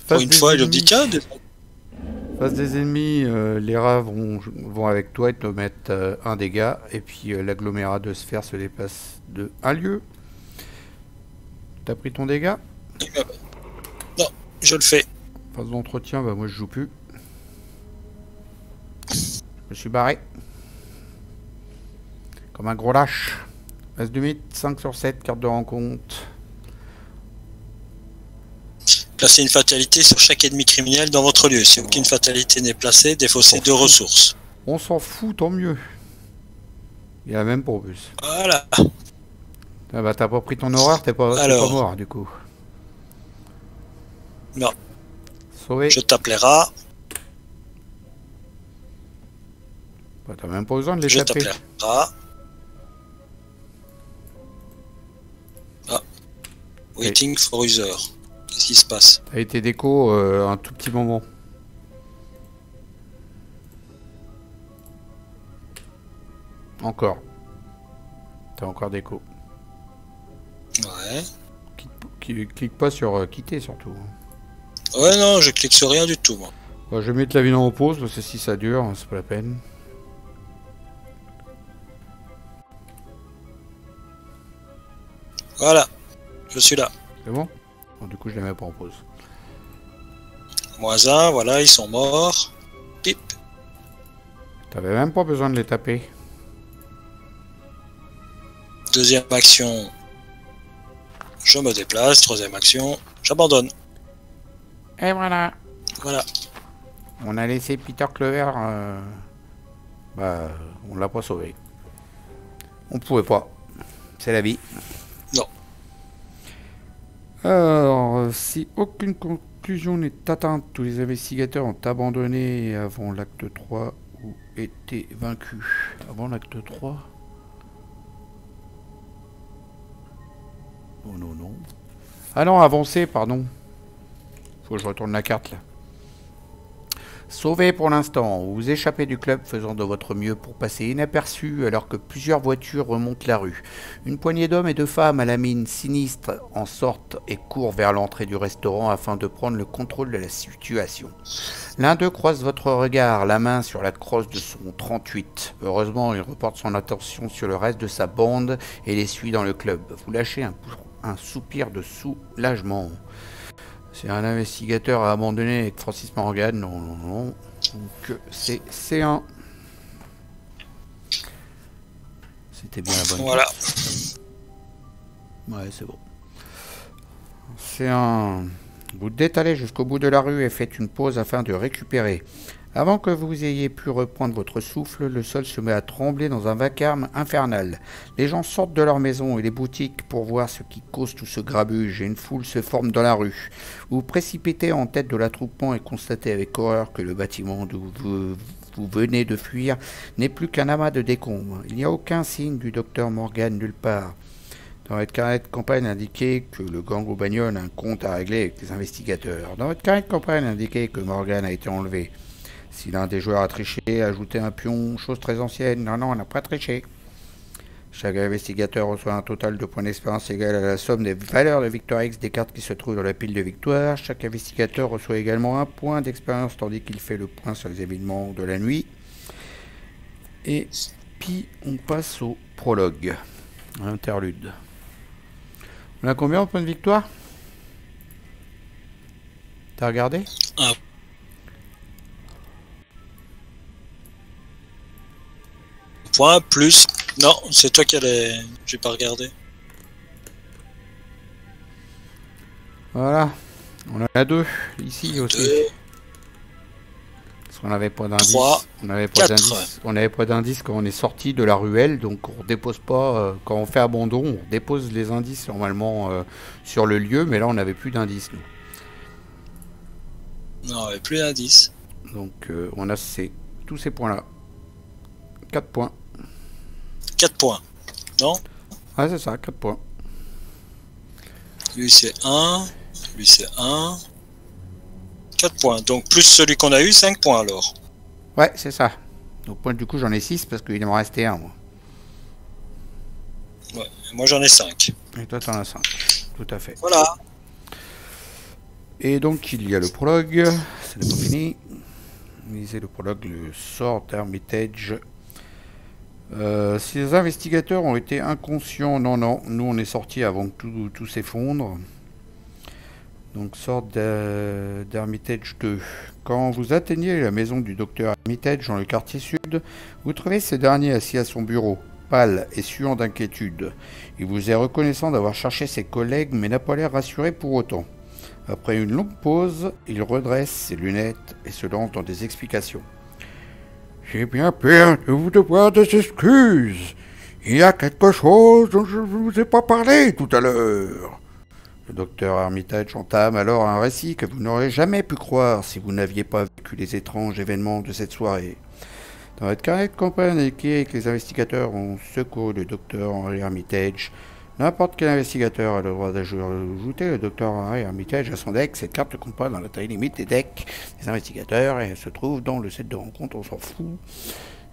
Pour une fois, je me dis tiens. Face des ennemis, les rats vont avec toi et te mettent un dégât. Et puis l'agglomérat de sphère se déplace de 1 lieu. T'as pris ton dégât? Non, je le fais. Phase d'entretien, bah moi je joue plus. Je me suis barré. Comme un gros lâche. Phase du mythe, 5 sur 7, carte de rencontre. Placez une fatalité sur chaque ennemi criminel dans votre lieu. Si aucune fatalité n'est placée, défaussez 2 ressources. On s'en fout, tant mieux. Il y a même pour plus. Voilà. Ah bah t'as pas pris ton horreur, t'es pas mort du coup. Non. Sauvé. Je tape les rats. Bah, t'as même pas besoin de les Je taper. tape les rats. Ah. Waiting for user. Qu'est-ce qui se passe? T'as été déco un tout petit moment. Encore. T'as encore déco. Ouais. Clique pas sur quitter surtout. Ouais, non, je clique sur rien du tout, moi. Bon, je vais mettre la vidéo en pause parce que si ça dure, c'est pas la peine. Voilà. Je suis là. C'est bon? Bon, du coup, je la mets pas en pause. -1, voilà, ils sont morts. Pip. T'avais même pas besoin de les taper. Deuxième action. Je me déplace. Troisième action. J'abandonne. Et voilà. Voilà. On a laissé Peter Clover. Bah, on l'a pas sauvé. On pouvait pas. C'est la vie. Non. Alors, si aucune conclusion n'est atteinte, tous les investigateurs ont abandonné avant l'acte 3 ou été vaincus. Avant l'acte 3? Oh non, non. Ah non, avancé, pardon. Faut que je retourne la carte là. Sauvé pour l'instant, vous échappez du club faisant de votre mieux pour passer inaperçu alors que plusieurs voitures remontent la rue. Une poignée d'hommes et de femmes à la mine sinistre en sortent et courent vers l'entrée du restaurant afin de prendre le contrôle de la situation. L'un d'eux croise votre regard, la main sur la crosse de son 38. Heureusement, il reporte son attention sur le reste de sa bande et les suit dans le club. Vous lâchez un soupir de soulagement. C'est un investigateur à abandonner avec Francis Morgan. Non, non, non. Donc c'est C1. C'était bien la bonne. Voilà. Ouais, c'est bon. C1. Vous détalez jusqu'au bout de la rue et faites une pause afin de récupérer. Avant que vous ayez pu reprendre votre souffle, le sol se met à trembler dans un vacarme infernal. Les gens sortent de leur maison et des boutiques pour voir ce qui cause tout ce grabuge et une foule se forme dans la rue. Vous vous précipitez en tête de l'attroupement et constatez avec horreur que le bâtiment d'où vous venez de fuir n'est plus qu'un amas de décombres. Il n'y a aucun signe du docteur Morgan nulle part. Dans votre carnet de campagne indiqué que le gang aux bagnoles a un compte à régler avec les investigateurs. Dans votre carnet de campagne indiqué que Morgan a été enlevé. Si l'un des joueurs a triché, ajoutez un pion, chose très ancienne. Non, non, on n'a pas triché. Chaque investigateur reçoit un total de points d'expérience égal à la somme des valeurs de victoire X des cartes qui se trouvent dans la pile de victoire. Chaque investigateur reçoit également un point d'expérience tandis qu'il fait le point sur les événements de la nuit. Et puis on passe au prologue. Interlude. On a combien en points de victoire? T'as regardé? Un point plus. Non, c'est toi qui allais. J'ai pas regardé. Voilà. On en a 2 ici aussi. 2, Parce qu'on n'avait pas d'indice. 3, On n'avait pas d'indice quand on est sorti de la ruelle, donc on dépose pas. Quand on fait abandon, on dépose les indices normalement sur le lieu, mais là on n'avait plus d'indices nous. non, mais plus d'indice. Donc on a tous ces points là. 4 points. 4 points. Non? Ah c'est ça, 4 points. Lui c'est 1. Lui c'est 1. 4 points. Donc plus celui qu'on a eu, 5 points alors. Ouais, c'est ça. Donc moi, du coup, j'en ai 6 parce qu'il m'en restait un, moi. Ouais, moi j'en ai 5. Et toi, t'en as 5. Tout à fait. Voilà. Et donc, il y a le prologue. Ce n'est pas fini. Lisez le prologue, le sort d'Armitage. Si les investigateurs ont été inconscients, non, nous on est sortis avant que tout s'effondre. Donc sort d'Armitage 2. Quand vous atteignez la maison du docteur Armitage dans le quartier sud, vous trouvez ce dernier assis à son bureau, pâle et suant d'inquiétude. Il vous est reconnaissant d'avoir cherché ses collègues, mais n'a pas l'air rassuré pour autant. Après une longue pause, il redresse ses lunettes et se lance dans des explications. J'ai bien peur de vous devoir des excuses. Il y a quelque chose dont je ne vous ai pas parlé tout à l'heure. Le docteur Armitage entame alors un récit que vous n'aurez jamais pu croire si vous n'aviez pas vécu les étranges événements de cette soirée. Dans votre carnet de campagne écrit avec les investigateurs ont secouru le docteur Henry Armitage. N'importe quel investigateur a le droit d'ajouter le docteur Henry Armitage à son deck. Cette carte ne compte pas dans la taille limite des decks des investigateurs et elle se trouve dans le set de rencontre, on s'en fout.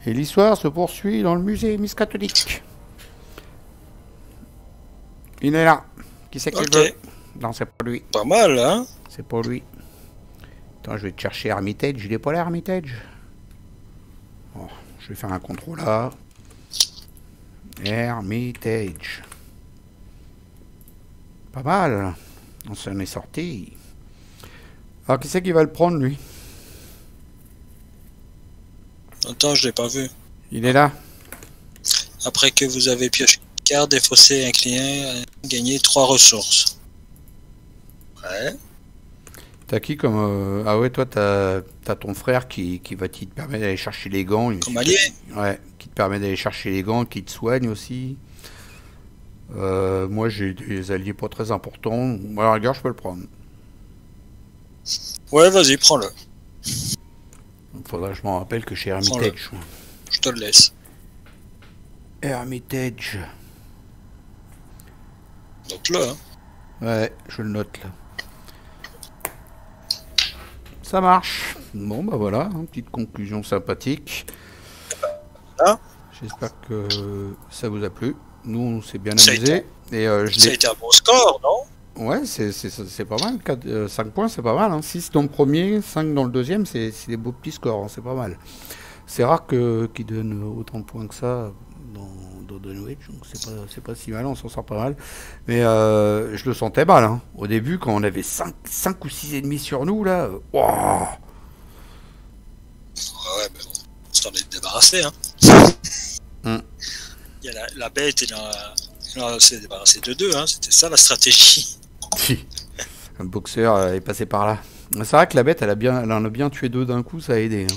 Et l'histoire se poursuit dans le musée Miskatonic. Il est là. Qui c'est qu'il veut? Non, c'est pas lui. Pas mal, hein? C'est pas lui. Attends, je vais te chercher Armitage. Il est pas là, Armitage? Bon, je vais faire un contrôle là. Armitage. Pas mal. On s'en est sorti. Alors, qui c'est qui va le prendre, lui? Attends, je l'ai pas vu. Il est là. Après que vous avez pioché une carte, défaussé un client, gagné 3 ressources. Ouais. T'as qui comme... Ah ouais, toi, t'as ton frère qui te permet d'aller chercher les gants. Comme allié. Ouais, qui te permet d'aller chercher les gants, qui te soigne aussi. Moi, j'ai des alliés pas très importants. Alors, regarde, je peux le prendre. Ouais, vas-y, prends-le. Faudra que je m'en rappelle que chez Hermitage. Je te le laisse. Hermitage. Note-le, hein. Ouais, je le note là. Ça marche. Bon, bah voilà, une petite conclusion sympathique. Hein? J'espère que ça vous a plu. Nous, on s'est bien amusé. Et, ça a été un bon score, non? Ouais, c'est pas mal. 5 points, c'est pas mal. Hein. 6 dans le premier, 5 dans le deuxième, c'est des beaux petits scores. Hein, c'est pas mal. C'est rare qu'ils donnent autant de points que ça dans Dunwich. Donc c'est pas si mal, on s'en sort pas mal. Mais je le sentais mal. Hein. Au début, quand on avait 5 ou 6 ennemis sur nous, là. Wow. Ouais, mais bon, on s'en est débarrassé. Hein. Il y a la bête et on s'est débarrassé de 2. Hein. C'était ça la stratégie. Un boxeur est passé par là. C'est vrai que la bête, elle en a bien tué 2 d'un coup, ça a aidé. Hein.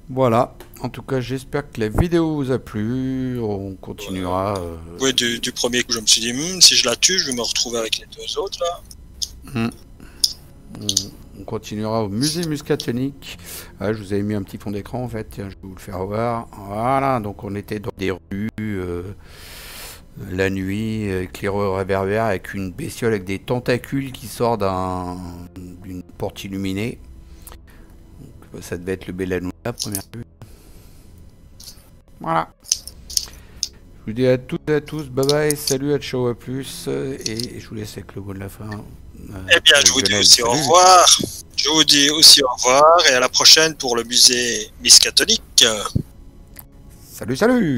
Voilà. En tout cas, j'espère que la vidéo vous a plu. On continuera. Ouais, du premier coup, je me suis dit, si je la tue, je vais me retrouver avec les 2 autres là. On continuera au musée Miskatonic. Je vous avais mis un petit fond d'écran en fait. Tiens, je vais vous le faire voir. Voilà. Donc on était dans des rues. La nuit, éclaireur réverbère avec une bestiole avec des tentacules qui sort d'une porte illuminée. Donc, ça devait être le Bellanou, la première vue. Voilà. Je vous dis à toutes et à tous, bye bye, salut, à ciao, à plus, et je vous laisse avec le mot de la fin. Eh bien, je vous dis aussi au revoir. Je vous dis aussi au revoir et à la prochaine pour le musée Miskatonic. Salut, salut!